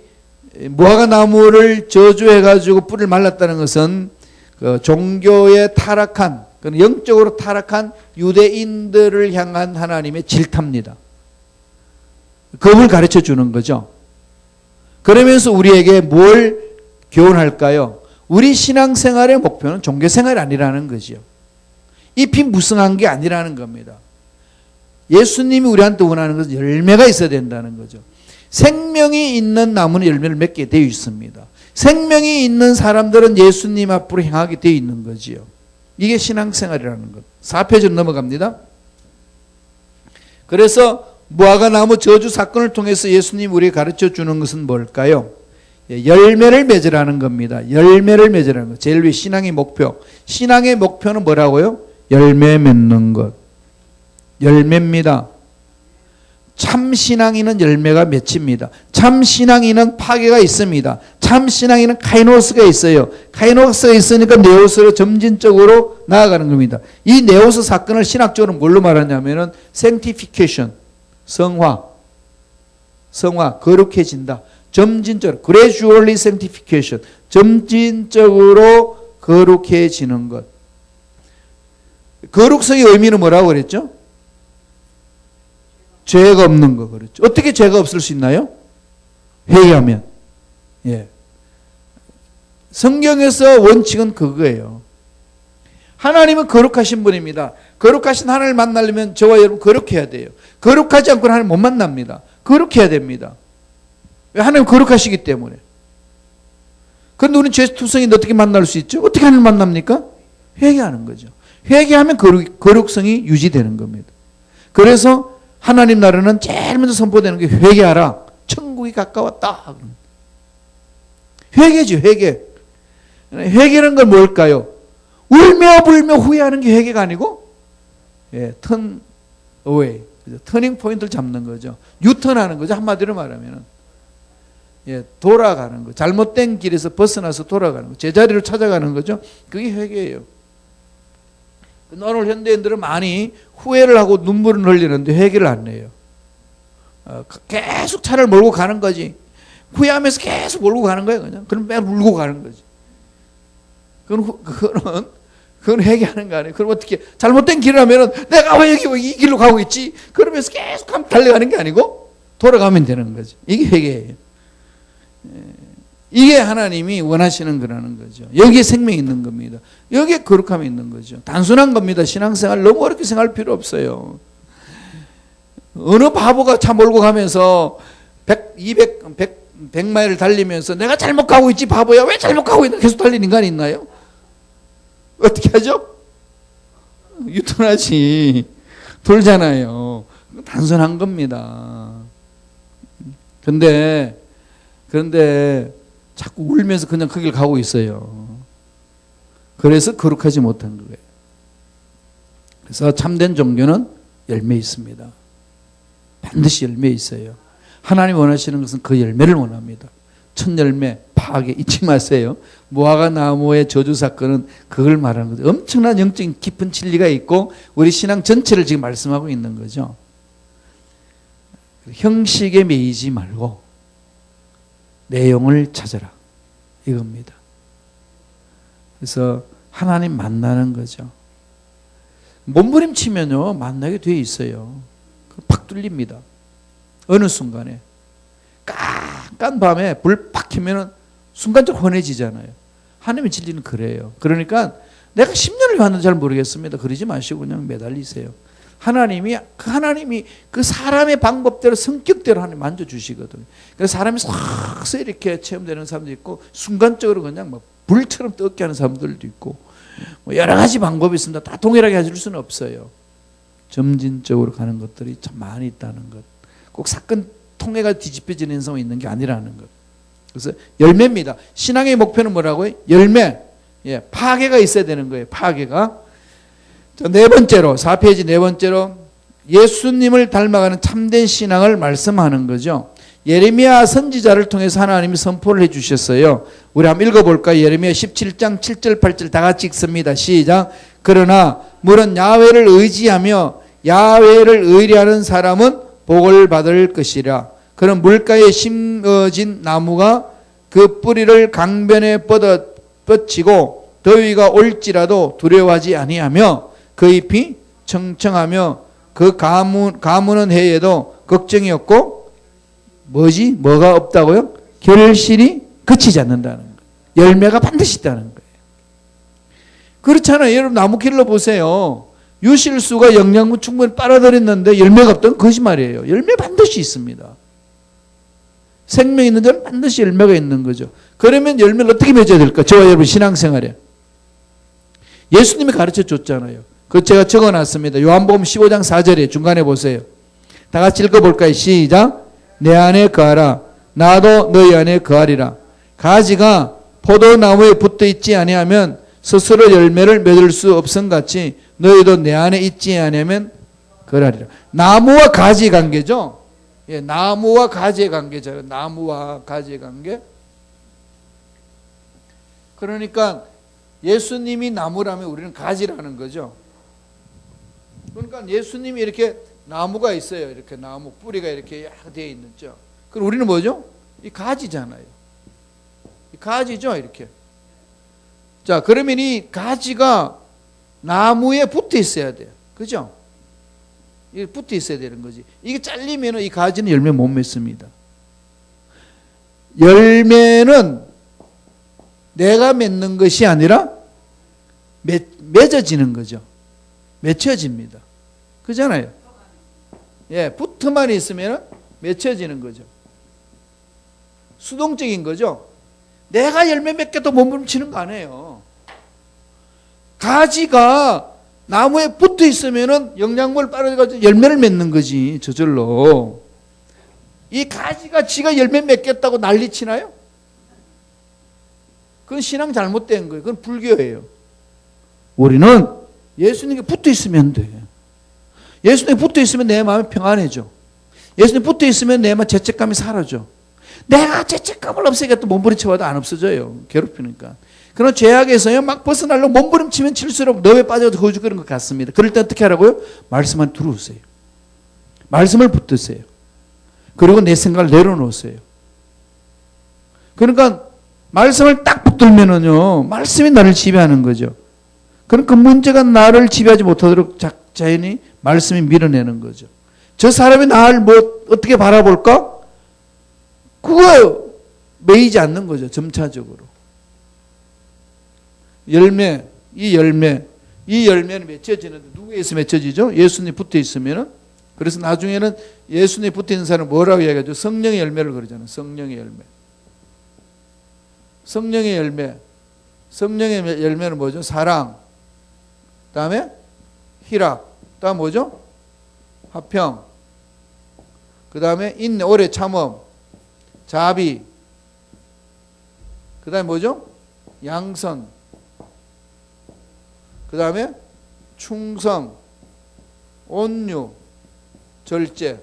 무화과 나무를 저주해가지고 뿌리를 말랐다는 것은 그 종교에 타락한, 영적으로 타락한 유대인들을 향한 하나님의 질타입니다. 그걸 가르쳐 주는 거죠. 그러면서 우리에게 뭘 교훈할까요? 우리 신앙생활의 목표는 종교생활이 아니라는 거죠. 잎이 무성한 게 아니라는 겁니다. 예수님이 우리한테 원하는 것은 열매가 있어야 된다는 거죠. 생명이 있는 나무는 열매를 맺게 되어 있습니다. 생명이 있는 사람들은 예수님 앞으로 향하게 되어 있는 거지요. 이게 신앙생활이라는 것. 4페이지로 넘어갑니다. 그래서 무화과 나무 저주 사건을 통해서 예수님 우리에게 가르쳐 주는 것은 뭘까요? 열매를 맺으라는 겁니다. 열매를 맺으라는 것. 제일 위에 신앙의 목표. 신앙의 목표는 뭐라고요? 열매 맺는 것. 열매입니다. 참 신앙인은 열매가 맺힙니다. 참 신앙인은 파괴가 있습니다. 참 신앙인은 카이노스가 있어요. 카이노스가 있으니까 네오스로 점진적으로 나아가는 겁니다. 이 네오스 사건을 신학적으로 뭘로 말하냐면은 sanctification, 성화, 거룩해진다. 점진적으로, gradually sanctification, 점진적으로 거룩해지는 것. 거룩성의 의미는 뭐라고 그랬죠? 죄가 없는 거 그렇죠. 어떻게 죄가 없을 수 있나요? 회개하면. 예. 성경에서 원칙은 그거예요. 하나님은 거룩하신 분입니다. 거룩하신 하나님을 만나려면 저와 여러분 거룩해야 돼요. 거룩하지 않고는 하나님 못 만납니다. 거룩해야 됩니다. 왜? 하나님 거룩하시기 때문에. 그런데 우리는 죄 투성인데 어떻게 만날 수 있죠? 어떻게 하나님을 만납니까? 회개하는 거죠. 회개하면 거룩성이 유지되는 겁니다. 그래서 하나님 나라는 제일 먼저 선포되는 게 회개하라. 천국이 가까웠다. 회개죠, 회개. 회개라는 건 뭘까요? 울며 불며 후회하는 게 회개가 아니고, turn away. 터닝 포인트를 잡는 거죠. 유턴하는 거죠. 한마디로 말하면. 돌아가는 거. 잘못된 길에서 벗어나서 돌아가는 거. 제자리로 찾아가는 거죠. 그게 회개예요. 오늘 현대인들은 많이 후회를 하고 눈물을 흘리는데 회개를 안 해요. 계속 차를 몰고 가는 거지. 후회하면서 계속 몰고 가는 거예요. 그냥. 그럼 매일 울고 가는 거지. 그건 회개하는 거 아니에요. 그럼 어떻게 잘못된 길을 하면은 내가 왜 여기 이 길로 가고 있지? 그러면서 계속 달려가는 게 아니고 돌아가면 되는 거죠. 이게 회개예요. 이게 하나님이 원하시는 거라는 거죠. 여기에 생명이 있는 겁니다. 여기에 거룩함이 있는 거죠. 단순한 겁니다. 신앙생활 너무 어렵게 생각할 필요 없어요. 어느 바보가 차 몰고 가면서 100마일을 달리면서 내가 잘못 가고 있지 바보야 왜 잘못 가고 있나 계속 달리는 인간이 있나요? 어떻게 하죠? 유턴하지. 돌잖아요. 단순한 겁니다. 그런데 자꾸 울면서 그냥 그 길 가고 있어요. 그래서 거룩하지 못한 거예요. 그래서 참된 종교는 열매 있습니다. 반드시 열매 있어요. 하나님 원하시는 것은 그 열매를 원합니다. 첫 열매, 파괴 잊지 마세요. 무화과 나무의 저주 사건은 그걸 말하는 거죠. 엄청난 영적인 깊은 진리가 있고 우리 신앙 전체를 지금 말씀하고 있는 거죠. 형식에 매이지 말고 내용을 찾아라. 이겁니다. 그래서 하나님 만나는 거죠. 몸부림치면요 만나게 돼 있어요. 팍 뚫립니다. 어느 순간에 깜깜 밤에 불 팍 켜면은 순간적으로 환해지잖아요. 하나님의 진리는 그래요. 그러니까 내가 10년을 왔는지 잘 모르겠습니다. 그러지 마시고 그냥 매달리세요. 하나님이 그 사람의 방법대로 성격대로 하나님 만져주시거든요. 그래서 사람이 싹 이렇게 체험되는 사람도 있고 순간적으로 그냥 막 불처럼 뜨겁게 하는 사람들도 있고 뭐 여러 가지 방법이 있습니다. 다 동일하게 해줄 수는 없어요. 점진적으로 가는 것들이 참 많이 있다는 것. 꼭 사건 통해가 뒤집혀지는 현상이 있는 게 아니라는 것. 그래서 열매입니다. 신앙의 목표는 뭐라고요? 열매. 파괴가 있어야 되는 거예요. 파괴가. 네 번째로 4페이지 네 번째로 예수님을 닮아가는 참된 신앙을 말씀하는 거죠. 예레미야 선지자를 통해서 하나님이 선포를 해 주셨어요. 우리 한번 읽어볼까요? 예레미야 17장 7절 8절 다 같이 읽습니다. 시작. 그러나 물은 야훼를 의지하며 야훼를 의뢰하는 사람은 복을 받을 것이라. 그런 물가에 심어진 나무가 그 뿌리를 강변에 뻗치고 더위가 올지라도 두려워하지 아니하며 그 잎이 청청하며 그 가무는 해에도 걱정이 없고 뭐가 없다고요? 결실이 그치지 않는다는 거예요. 열매가 반드시 있다는 거예요. 그렇잖아요. 여러분 나무 길러 보세요. 유실수가 영양분 충분히 빨아들였는데 열매가 없다는 거짓말이에요. 열매 반드시 있습니다. 생명 있는 데는 반드시 열매가 있는 거죠. 그러면 열매를 어떻게 맺어야 될까? 저와 여러분 신앙생활에 예수님이 가르쳐 줬잖아요. 그 제가 적어놨습니다. 요한복음 15장 4절에 중간에 보세요. 다 같이 읽어볼까요? 시작. 내 안에 거하라. 나도 너희 안에 거하리라. 가지가 포도나무에 붙어있지 아니하면 스스로 열매를 맺을 수 없음같이 너희도 내 안에 있지 아니하면 거하리라. 나무와 가지의 관계죠. 나무와 가지의 관계죠. 나무와 가지의 관계. 그러니까 예수님이 나무라면 우리는 가지라는 거죠. 그러니까 예수님이 이렇게 나무가 있어요. 이렇게 나무 뿌리가 이렇게 되어 있는죠. 그럼 우리는 뭐죠? 이 가지잖아요. 이 가지죠, 이렇게. 자, 그러면 이 가지가 나무에 붙어 있어야 돼요. 그죠? 이게 붙어 있어야 되는 거지. 이게 잘리면 이 가지는 열매 못 맺습니다. 열매는 내가 맺는 것이 아니라 맺어지는 거죠. 맺혀집니다. 그잖아요. 예, 붙어만 있으면 맺혀지는 거죠. 수동적인 거죠. 내가 열매 맺겠다고 몸부림치는 거 아니에요. 가지가 나무에 붙어 있으면 영양분을 빨아가지고 열매를 맺는 거지, 저절로. 이 가지가 지가 열매 맺겠다고 난리치나요? 그건 신앙 잘못된 거예요. 그건 불교예요. 우리는 예수님께 붙어 있으면 돼. 예수님께 붙어 있으면 내 마음이 평안해져. 예수님 붙어 있으면 내 마음 죄책감이 사라져. 내가 죄책감을 없애겠다 몸부림쳐봐도 안 없어져요. 괴롭히니까. 그런 죄악에서요 막 벗어나려고 몸부림치면 칠수록 너에 빠져서 거죽거리는 것 같습니다. 그럴 때 어떻게 하라고요? 말씀만 들어오세요. 말씀을 붙드세요. 그리고 내 생각을 내려놓으세요. 그러니까 말씀을 딱 붙들면은요 말씀이 나를 지배하는 거죠. 그러니까 문제가 나를 지배하지 못하도록 자연히 말씀이 밀어내는 거죠. 저 사람이 나를 뭐 어떻게 바라볼까? 그거 매이지 않는 거죠. 점차적으로. 열매, 이 열매는 맺혀지는데 누구에서 맺혀지죠? 예수님 붙어 있으면은. 그래서 나중에는 예수님 붙어 있는 사람은 뭐라고 이야기하죠? 성령의 열매를 그러잖아요. 성령의 열매. 성령의 열매. 성령의 열매는 뭐죠? 사랑. 그 다음에 희락. 그 다음 뭐죠? 화평. 그 다음에 인내, 오래 참음. 자비. 그 다음에 뭐죠? 양선. 그 다음에 충성. 온유. 절제.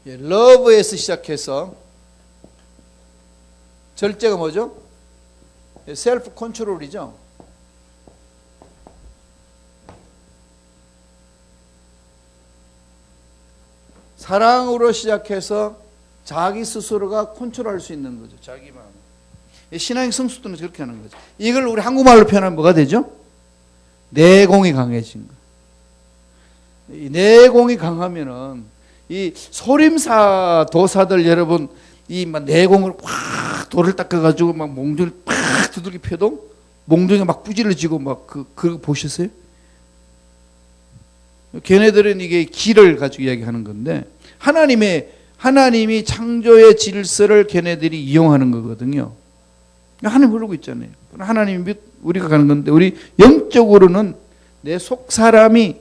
예, 러브에서 시작해서 절제가 뭐죠? 셀프 컨트롤이죠. 사랑으로 시작해서 자기 스스로가 컨트롤할 수 있는 거죠. 자기 마음. 신앙의 성숙도는 그렇게 하는 거죠. 이걸 우리 한국말로 표현하면 뭐가 되죠? 내공이 강해진 거. 이 내공이 강하면은 이 소림사 도사들 여러분 이 막 내공을 확 돌을 닦아가지고 막 몽둥이를 팍 두들기 펴도 몽둥이가 막 부질러지고 막 그거 보셨어요? 걔네들은 이게 기를 가지고 이야기하는 건데 하나님이 창조의 질서를 걔네들이 이용하는 거거든요. 하나님 모르고 있잖아요. 하나님이 우리가 가는 건데 우리 영적으로는 내 속 사람이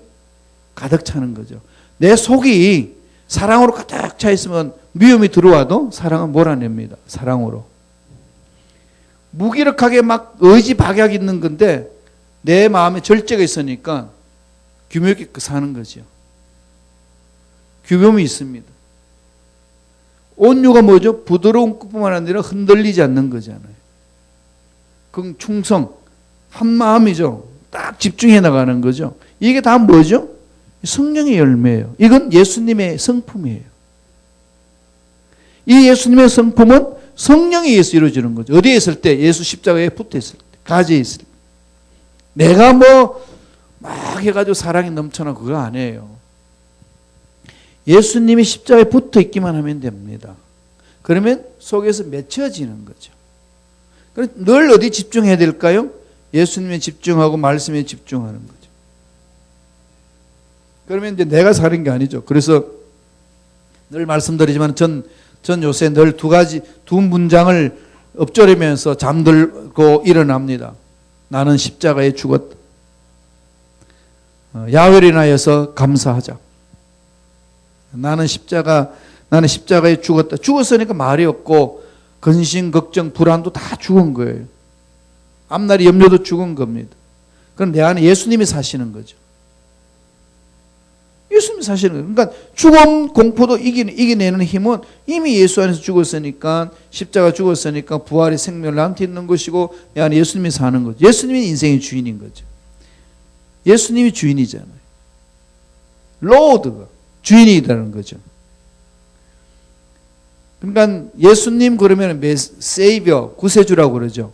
가득 차는 거죠. 내 속이 사랑으로 가득 차 있으면 위험이 들어와도 사랑은 몰아냅니다. 사랑으로. 무기력하게 막 의지 박약 있는 건데 내 마음에 절제가 있으니까 규모 있게 사는 거죠. 규범이 있습니다. 온유가 뭐죠? 부드러운 것뿐만 아니라 흔들리지 않는 거잖아요. 그건 충성, 한 마음이죠. 딱 집중해 나가는 거죠. 이게 다 뭐죠? 성령의 열매예요. 이건 예수님의 성품이에요. 이 예수님의 성품은 성령에 의해서 이루어지는 거죠. 어디에 있을 때? 예수 십자가에 붙어 있을 때, 가지에 있을 때. 내가 뭐 막 해가지고 사랑이 넘쳐나 그거 아니에요. 예수님이 십자가에 붙어 있기만 하면 됩니다. 그러면 속에서 맺혀지는 거죠. 그럼 늘 어디 집중해야 될까요? 예수님에 집중하고 말씀에 집중하는 거죠. 그러면 이제 내가 사는 게 아니죠. 그래서 늘 말씀드리지만 전 요새 늘 두 문장을 엎조리면서 잠들고 일어납니다. 나는 십자가에 죽었다. 야훼를 인하여서 감사하자. 나는 십자가에 죽었다. 죽었으니까 말이 없고 근심, 걱정, 불안도 다 죽은 거예요. 앞날의 염려도 죽은 겁니다. 그럼 내 안에 예수님이 사시는 거죠. 예수님이 사시는 거예요. 그러니까 죽음, 공포도 이겨내는 힘은 이미 예수 안에서 죽었으니까, 십자가 죽었으니까 부활의 생명을 나한테 있는 것이고 내 안에 예수님이 사는 거죠. 예수님이 인생의 주인인 거죠. 예수님이 주인이잖아요. 로드가 주인이라는 거죠. 그러니까 예수님 그러면 세이비어, 구세주라고 그러죠.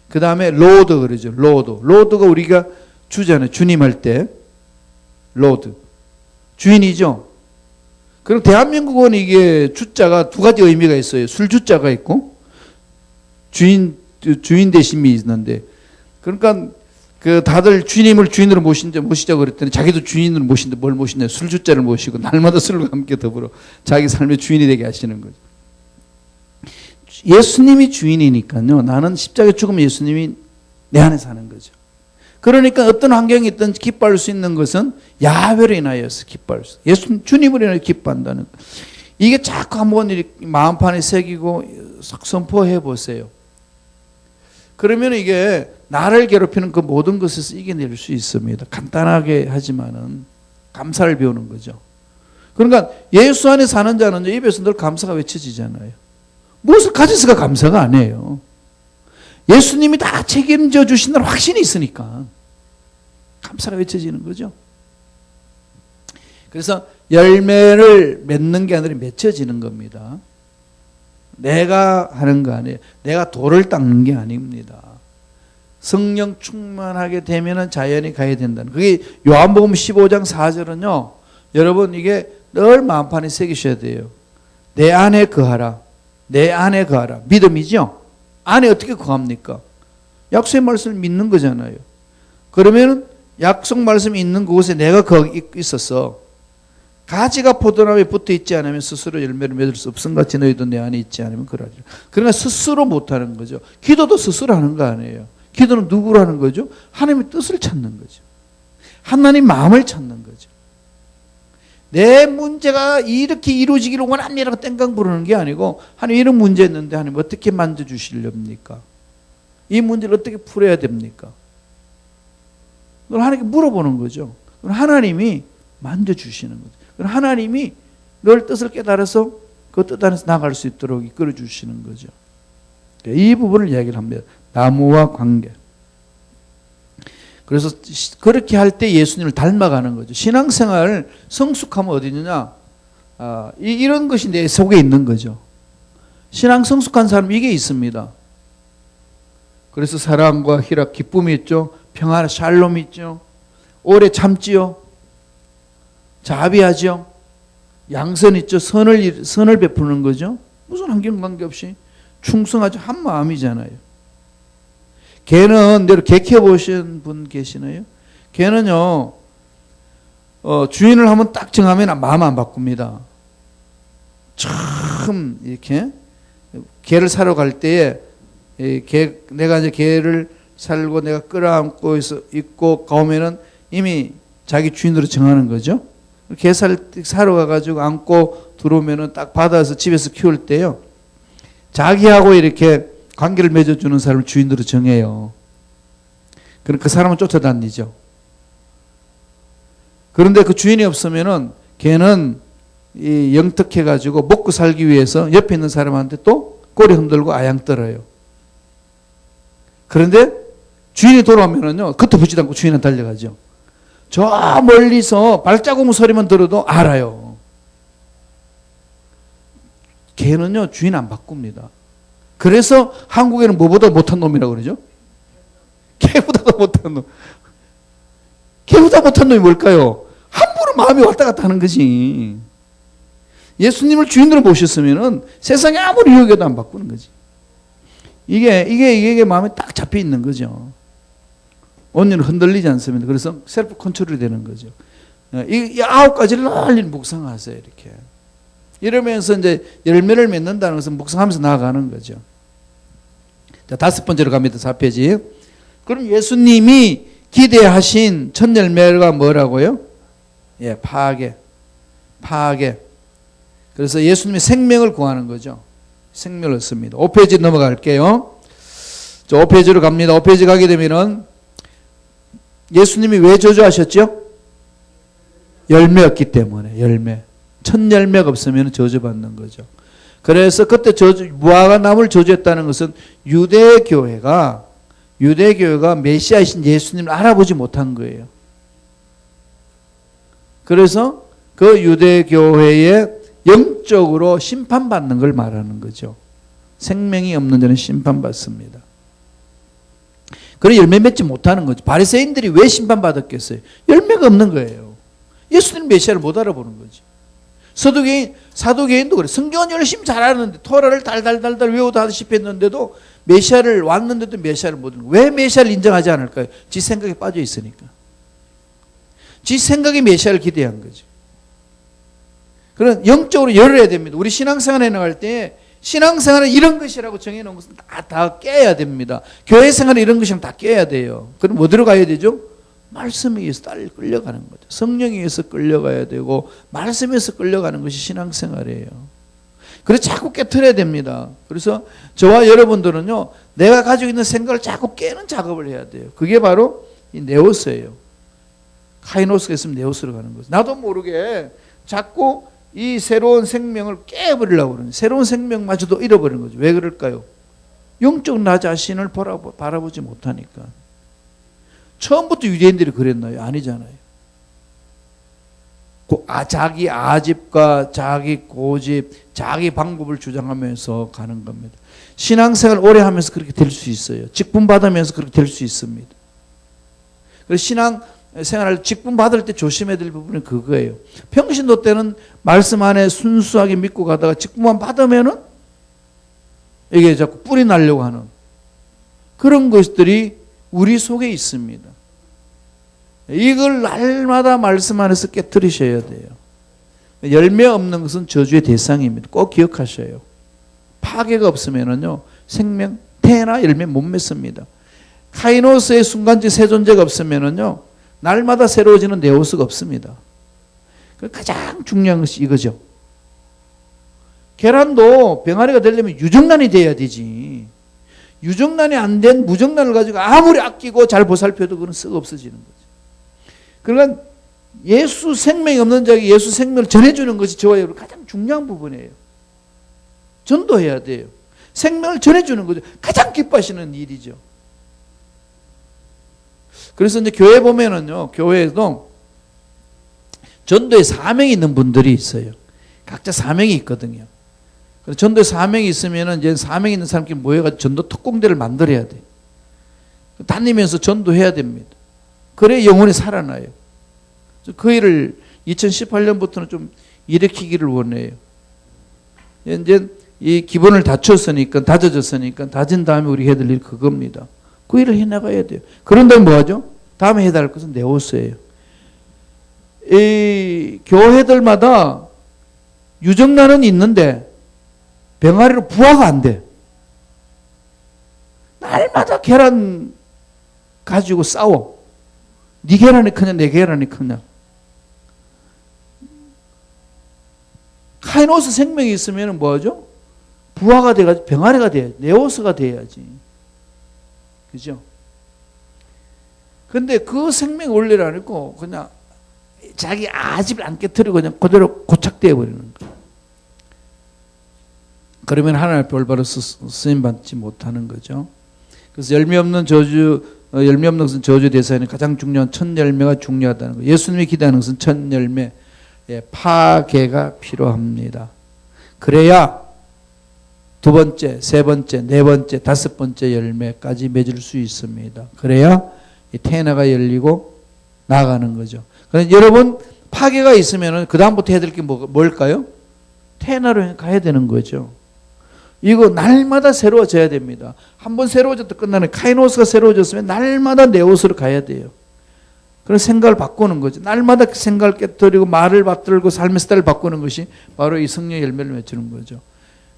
그 다음에 로드 그러죠. 로드가 우리가 주잖아요. 주님 할 때 로드 주인이죠. 그럼 대한민국은 이게 주자가 두 가지 의미가 있어요. 술주자가 있고 주인 대심이 있는데, 그러니까 그 다들 주님을 주인으로 모시자고 그랬더니 자기도 주인으로 모신데 뭘 모시냐? 술주자를 모시고 날마다 술과 함께 더불어 자기 삶의 주인이 되게 하시는 거죠. 예수님이 주인이니까요. 나는 십자가에 죽으면 예수님이 내 안에 사는 거죠. 그러니까 어떤 환경이 있든 기뻐할 수 있는 것은 야훼로 인하여서 기뻐할 수. 주님으로 인하여 기뻐한다는 거. 이게 자꾸 한번 마음판에 새기고 선포해 보세요. 그러면 이게 나를 괴롭히는 그 모든 것에서 이겨낼 수 있습니다. 간단하게 하지만은 감사를 배우는 거죠. 그러니까 예수 안에 사는 자는 입에서 늘 감사가 외쳐지잖아요. 무엇을 가져서가 감사가 아니에요. 예수님이 다 책임져 주신다는 확신이 있으니까 감사가 외쳐지는 거죠. 그래서 열매를 맺는 게 아니라 맺혀지는 겁니다. 내가 하는 거 아니에요. 내가 돌을 닦는 게 아닙니다. 성령 충만하게 되면은 자연히 가야 된다는. 그게 요한복음 15장 4절은요. 여러분 이게 늘 마음판에 새기셔야 돼요. 내 안에 거하라. 내 안에 거하라. 믿음이죠. 안에 어떻게 거합니까? 약속의 말씀을 믿는 거잖아요. 그러면 약속 말씀이 있는 그곳에 내가 거기 있어서 가지가 포도나무에 붙어 있지 않으면 스스로 열매를 맺을 수 없음같이 너희도 내 안에 있지 않으면 그러리라. 그러니까 스스로 못하는 거죠. 기도도 스스로 하는 거 아니에요. 기도는 누구로 하는 거죠? 하나님의 뜻을 찾는 거죠. 하나님 마음을 찾는 거죠. 내 문제가 이렇게 이루어지기를 원합니다라고 땡깡 부르는 게 아니고 하나님 이런 문제 있는데 하나님 어떻게 만져주시렵니까? 이 문제를 어떻게 풀어야 됩니까? 그걸 하나님께 물어보는 거죠. 그럼 하나님이 만져주시는 거죠. 그럼 하나님이 널 뜻을 깨달아서 그 뜻 안에서 나갈 수 있도록 이끌어 주시는 거죠. 이 부분을 이야기를 합니다. 나무와 관계. 그래서 그렇게 할 때 예수님을 닮아가는 거죠. 신앙생활 성숙하면 어디 있느냐? 이런 것이 내 속에 있는 거죠. 신앙 성숙한 사람 이게 있습니다. 그래서 사랑과 희락, 기쁨이 있죠. 평안, 샬롬이 있죠. 오래 참지요. 자비하죠. 양선 있죠. 선을 베푸는 거죠. 무슨 환경 관계없이 충성하죠. 한 마음이잖아요. 개는 내가 개 키워보신 분 계시나요? 개는요 주인을 한번 딱 정하면 마음 안 바꿉니다. 참 이렇게 개를 사러 갈 때에 내가 이제 개를 살고 내가 끌어안고 있고 가오면은 이미 자기 주인으로 정하는 거죠. 개 사러 가가지고 안고 들어오면은 딱 받아서 집에서 키울 때요 자기하고 이렇게 관계를 맺어주는 사람을 주인으로 정해요. 그럼 그 사람은 쫓아다니죠. 그런데 그 주인이 없으면은 걔는 영특해가지고 먹고 살기 위해서 옆에 있는 사람한테 또 꼬리 흔들고 아양 떨어요. 그런데 주인이 돌아오면은요, 그때 붙지도 않고 주인은 달려가죠. 저 멀리서 발자국 소리만 들어도 알아요. 걔는요, 주인 안 바꿉니다. 그래서 한국에는 뭐보다 못한 놈이라고 그러죠? 개보다도 못한 놈. 개보다 못한 놈이 뭘까요? 함부로 마음이 왔다 갔다 하는 거지. 예수님을 주인으로 모셨으면은 세상에 아무리 유혹해도 안 바꾸는 거지. 이게 마음에 딱 잡혀 있는 거죠. 온유는 흔들리지 않습니다. 그래서 셀프 컨트롤이 되는 거죠. 이 9가지를 널리 묵상하세요, 이렇게. 이러면서 이제 열매를 맺는다는 것은 묵상하면서 나아가는 거죠. 자, 5번째로 갑니다. 4페이지. 그럼 예수님이 기대하신 첫 열매가 뭐라고요? 예, 파괴. 그래서 예수님의 생명을 구하는 거죠. 생명을 얻습니다. 5페이지 넘어갈게요. 자, 5페이지로 갑니다. 5페이지 가게 되면은 예수님이 왜 저주하셨죠? 열매였기 때문에. 열매. 첫 열매가 없으면 저주받는 거죠. 그래서 그때 무화과 나무를 저주했다는 것은 유대교회가 메시아이신 예수님을 알아보지 못한 거예요. 그래서 그 유대교회에 영적으로 심판받는 걸 말하는 거죠. 생명이 없는 자는 심판받습니다. 그래 열매 맺지 못하는 거죠. 바리새인들이 왜 심판받았겠어요? 열매가 없는 거예요. 예수님 메시아를 못 알아보는 거지. 사도계인도 그래. 성경은 열심히 잘 아는데 토라를 달달달달 외우다시피 했는데도 메시아를 왔는데도 메시아를 못 읽는. 왜 메시아를 인정하지 않을까요? 지 생각에 빠져 있으니까. 지 생각이 메시아를 기대한 거죠. 그런 영적으로 열어야 됩니다. 우리 신앙생활에 나갈 때 신앙생활은 이런 것이라고 정해놓은 것은 다 깨야 됩니다. 교회 생활은 이런 것이면 다 깨야 돼요. 그럼 어디로 가야 되죠? 말씀에 의해서 딸 끌려가는 거죠. 성령에 의해서 끌려가야 되고 말씀에서 끌려가는 것이 신앙생활이에요. 그래서 자꾸 깨트려야 됩니다. 그래서 저와 여러분들은요, 내가 가지고 있는 생각을 자꾸 깨는 작업을 해야 돼요. 그게 바로 이 네오스예요. 카이노스가 있으면 네오스로 가는 거죠. 나도 모르게 자꾸 이 새로운 생명을 깨버리려고 그러는, 새로운 생명마저도 잃어버리는 거죠. 왜 그럴까요? 영적 나 자신을 바라보지 못하니까. 처음부터 유대인들이 그랬나요? 아니잖아요. 자기 아집과 자기 고집, 자기 방법을 주장하면서 가는 겁니다. 신앙생활 오래 하면서 그렇게 될 수 있어요. 직분 받으면서 그렇게 될 수 있습니다. 그래서 신앙생활을 직분 받을 때 조심해야 될 부분은 그거예요. 평신도 때는 말씀 안에 순수하게 믿고 가다가 직분만 받으면은 이게 자꾸 뿌리 나려고 하는 그런 것들이 우리 속에 있습니다. 이걸 날마다 말씀 안에서 깨트리셔야 돼요. 열매 없는 것은 저주의 대상입니다. 꼭 기억하셔요. 파괴가 없으면은요, 생명, 태나 열매 못 맺습니다. 카이노스의 순간적 새 존재가 없으면은요, 날마다 새로워지는 네오스가 없습니다. 가장 중요한 것이 이거죠. 계란도 병아리가 되려면 유정란이 돼야 되지. 유정란이 안 된 무정란을 가지고 아무리 아끼고 잘 보살펴도 그건 썩 없어지는 거죠. 그러니까 예수 생명이 없는 자에게 예수 생명을 전해주는 것이 저와 여러분 가장 중요한 부분이에요. 전도해야 돼요. 생명을 전해주는 거죠. 가장 기뻐하시는 일이죠. 그래서 이제 교회 보면은요, 교회에도 전도에 사명이 있는 분들이 있어요. 각자 사명이 있거든요. 전도에 사명이 있으면은 이제 사명 있는 사람끼리 모여가지고 전도 특공대를 만들어야 돼. 다니면서 전도해야 됩니다. 그래 영혼이 살아나요. 그 일을 2018년부터는 좀 일으키기를 원해요. 이제 이 기본을 다졌으니까 다진 다음에 우리 해야 될 일이 그겁니다. 그 일을 해나가야 돼요. 그런다면 뭐하죠? 다음에 해야 될 것은 네오스예요. 이 교회들마다 유정란은 있는데 병아리로 부화가 안 돼. 날마다 계란 가지고 싸워. 네 계란이 크냐 내 계란이 크냐. 카이노스 생명이 있으면 뭐하죠? 부화가 돼가지고 병아리가 돼야지. 네오스가 돼야지. 그죠? 근데 그 생명의 원리를 아니고 그냥 자기 아집을 안 깨트리고 그냥 그대로 고착되어 버리는 거예요. 그러면 하나님 앞에 올바로 쓰임 받지 못하는 거죠. 그래서 열매 없는 것은 저주 대상에 가장 중요한 첫 열매가 중요하다는 거예요. 예수님이 기대하는 것은 첫 열매, 파괴가 필요합니다. 그래야 두 번째, 세 번째, 네 번째, 다섯 번째 열매까지 맺을 수 있습니다. 그래야 이 태나가 열리고 나아가는 거죠. 그래서 여러분 파괴가 있으면 그 다음부터 해야 될 게 뭘까요? 태나로 가야 되는 거죠. 이거 날마다 새로워져야 됩니다. 한번 새로워졌다 끝나는 카이노스가 새로워졌으면 날마다 네오스로 가야 돼요. 그런 생각을 바꾸는 거죠. 날마다 생각을 깨뜨리고 말을 받들고 삶의 스타일을 바꾸는 것이 바로 이 성령의 열매를 맺는 거죠.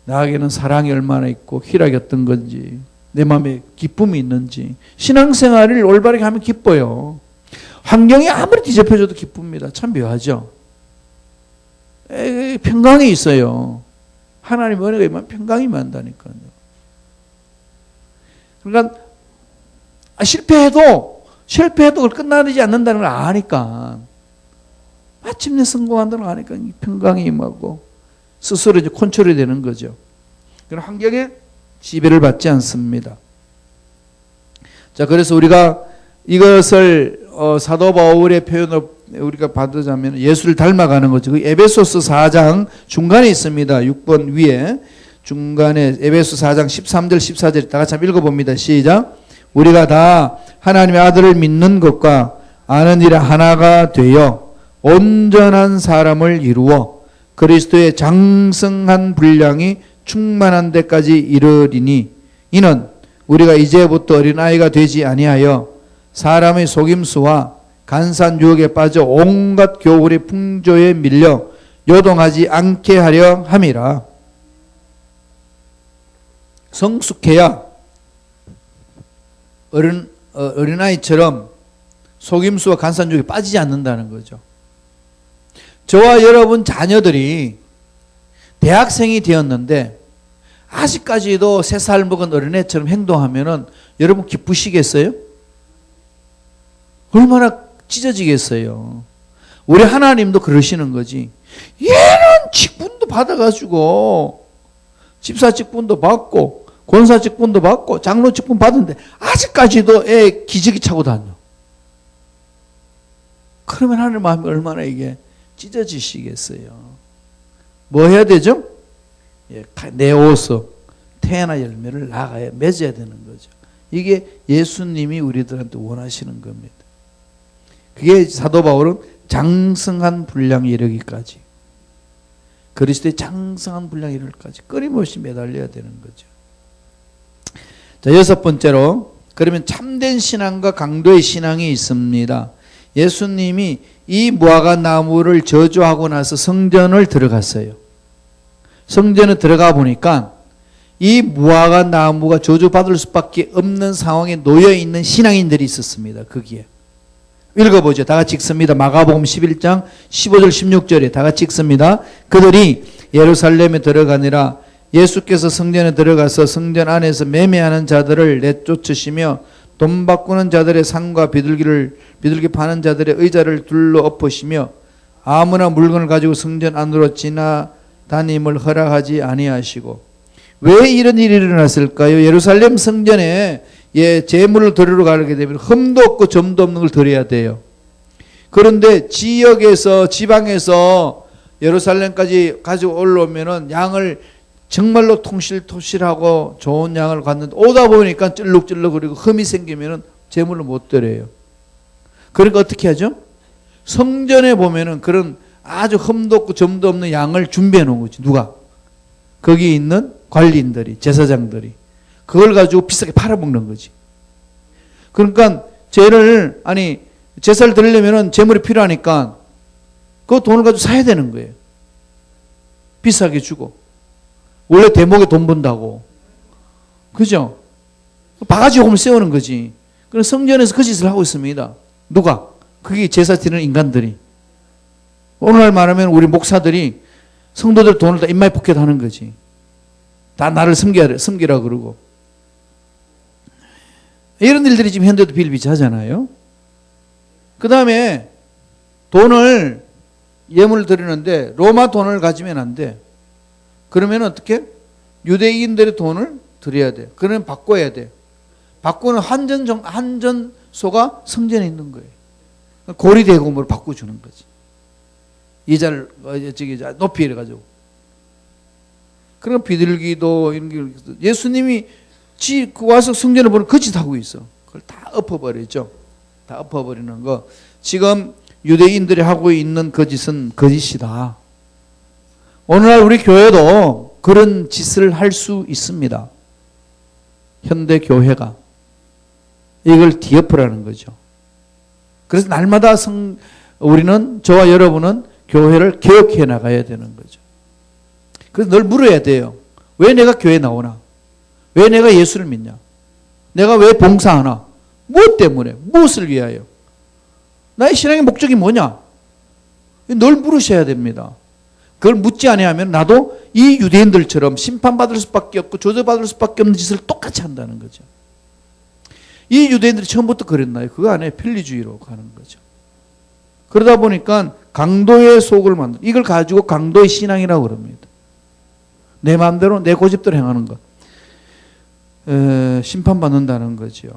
나에게는 사랑이 얼마나 있고 희락이 어떤 건지, 내 마음에 기쁨이 있는지. 신앙생활을 올바르게 하면 기뻐요. 환경이 아무리 뒤집혀져도 기쁩니다. 참 묘하죠. 평강이 있어요. 하나님 은혜가 임하면 평강이 임한다니까요. 그러니까 실패해도 그걸 끝나지 않는다는 걸 아니까, 마침내 성공한다는 걸 아니까 평강이 임하고 스스로 이제 컨트롤이 되는 거죠. 그런 환경에 지배를 받지 않습니다. 자, 그래서 우리가 이것을 사도 바울의 표현을 우리가 받으자면 예수를 닮아가는 거죠. 그 에베소서 4장 중간에 있습니다. 6번 위에 중간에 에베소 4장 13절 14절 다 같이 한번 읽어봅니다. 시작. 우리가 다 하나님의 아들을 믿는 것과 아는 일에 하나가 되어 온전한 사람을 이루어 그리스도의 장성한 분량이 충만한 데까지 이르리니 이는 우리가 이제부터 어린아이가 되지 아니하여 사람의 속임수와 간사한 유혹에 빠져 온갖 교훈의 풍조에 밀려 요동하지 않게 하려 함이라. 성숙해야 어린아이처럼 속임수와 간사한 유혹에 빠지지 않는다는 거죠. 저와 여러분 자녀들이 대학생이 되었는데 아직까지도 3살 먹은 어린애처럼 행동하면은 여러분 기쁘시겠어요? 얼마나 찢어지겠어요. 우리 하나님도 그러시는 거지. 얘는 직분도 받아가지고 집사 직분도 받고 권사 직분도 받고 장로 직분 받은데 아직까지도 애 기저귀 차고 다녀. 그러면 하나님 마음이 얼마나 이게 찢어지시겠어요. 뭐 해야 되죠? 내 옷을 태나 열매를 나가야 맺어야 되는 거죠. 이게 예수님이 우리들한테 원하시는 겁니다. 그게 사도 바울은 장성한 분량에 이르기까지, 그리스도의 장성한 분량에 이르기까지 끊임없이 매달려야 되는 거죠. 자, 6번째로, 그러면 참된 신앙과 강도의 신앙이 있습니다. 예수님이 이 무화과 나무를 저주하고 나서 성전을 들어갔어요. 성전에 들어가 보니까 이 무화과 나무가 저주받을 수밖에 없는 상황에 놓여 있는 신앙인들이 있었습니다. 거기에. 읽어보죠. 다 같이 읽습니다. 마가복음 11장 15절 16절에 다 같이 읽습니다. 그들이 예루살렘에 들어가니라. 예수께서 성전에 들어가서 성전 안에서 매매하는 자들을 내쫓으시며 돈 바꾸는 자들의 상과 비둘기 파는 자들의 의자를 둘러 엎으시며 아무나 물건을 가지고 성전 안으로 지나다님을 허락하지 아니하시고. 왜 이런 일이 일어났을까요? 예루살렘 성전에 제물을 드리러 가게 되면 흠도 없고 점도 없는 걸 드려야 돼요. 그런데 지방에서 예루살렘까지 가지고 올라오면은 양을 정말로 통실하고 좋은 양을 갖는데 오다 보니까 ጭ룩ጭ룩 그리고 흠이 생기면은 제물을 못 드려요. 그러니까 어떻게 하죠? 성전에 보면은 그런 아주 흠도 없고 점도 없는 양을 준비해 놓은 거지. 누가? 거기 있는 관리인들이, 제사장들이. 그걸 가지고 비싸게 팔아먹는 거지. 그러니까 제사를 드리려면은 제물이 필요하니까 그 돈을 가지고 사야 되는 거예요. 비싸게 주고. 원래 대목에 돈 번다고. 그죠? 바가지 호금을 세우는 거지. 그럼 성전에서 그 짓을 하고 있습니다. 누가? 그게 제사 드리는 인간들이. 오늘날 말하면 우리 목사들이 성도들 돈을 다 인마이 포켓 하는 거지. 다 나를 섬기라 그러고. 이런 일들이 지금 현대도 비일비재하잖아요. 그 다음에 돈을 예물을 드리는데 로마 돈을 가지면 안 돼. 그러면 어떻게? 유대인들의 돈을 드려야 돼. 그러면 바꿔야 돼. 바꾸는 환전소가 성전에 있는 거예요. 고리대금으로 바꿔주는 거지. 이자를 높이 해가지고. 그러니까 비둘기도 이런 게 예수님이 와서 성전을 보는 거짓 하고 있어. 그걸 다 엎어버리죠. 다 엎어버리는 거. 지금 유대인들이 하고 있는 거짓은 거짓이다. 오늘날 우리 교회도 그런 짓을 할 수 있습니다. 현대 교회가 이걸 뒤엎으라는 거죠. 그래서 날마다 우리는, 저와 여러분은 교회를 개혁해 나가야 되는 거죠. 그래서 늘 물어야 돼요. 왜 내가 교회 나오나? 왜 내가 예수를 믿냐? 내가 왜 봉사하나? 무엇 때문에? 무엇을 위하여? 나의 신앙의 목적이 뭐냐? 늘 물으셔야 됩니다. 그걸 묻지 아니하면 나도 이 유대인들처럼 심판받을 수밖에 없고 조져받을 수밖에 없는 짓을 똑같이 한다는 거죠. 이 유대인들이 처음부터 그랬나요? 그거 안에 편리주의로 가는 거죠. 그러다 보니까 강도의 속을 만들, 이걸 가지고 강도의 신앙이라고 그럽니다. 내 마음대로 내 고집대로 행하는 것. 심판받는다는 거죠.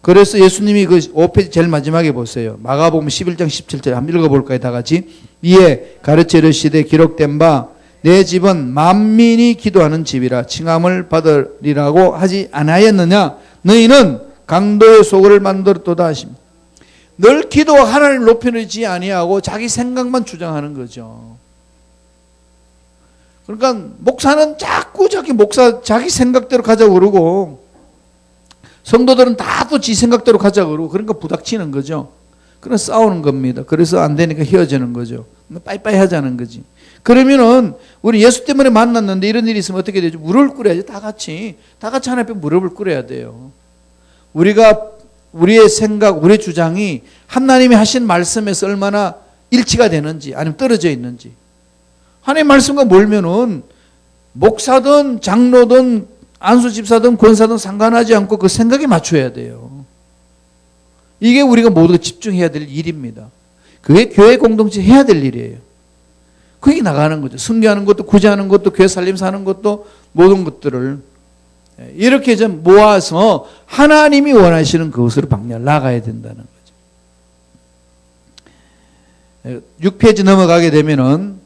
그래서 예수님이 그 5페이지 제일 마지막에 보세요. 마가복음 11장 17절 한번 읽어볼까요? 다 같이. 이에 가르쳐 이르시되 기록된 바 내 집은 만민이 기도하는 집이라 칭함을 받으리라고 하지 않았느냐? 너희는 강도의 소굴을 만들었도다 하십니다. 늘 기도와 하나님을 높이지 아니하고 자기 생각만 주장하는 거죠. 그러니까 목사는 자꾸 자기 생각대로 가자고 그러고 성도들은 다 또 지 생각대로 가자고 그러고 그러니까 부닥치는 거죠. 그래서 싸우는 겁니다. 그래서 안 되니까 헤어지는 거죠. 빠이빠이 하자는 거지. 그러면은 우리 예수 때문에 만났는데 이런 일이 있으면 어떻게 되죠? 무릎을 꿇어야지. 다 같이 하나님 앞에 무릎을 꿇어야 돼요. 우리의 생각, 우리의 주장이 하나님이 하신 말씀에서 얼마나 일치가 되는지 아니면 떨어져 있는지. 하나님 말씀과 멀면은 목사든 장로든 안수 집사든 권사든 상관하지 않고 그 생각에 맞춰야 돼요. 이게 우리가 모두 집중해야 될 일입니다. 그게 교회 공동체 해야 될 일이에요. 그게 나가는 거죠. 순교하는 것도 구제하는 것도 교회 살림 사는 것도 모든 것들을 이렇게 좀 모아서 하나님이 원하시는 그것으로 방향을 나가야 된다는 거죠. 6페이지 넘어가게 되면은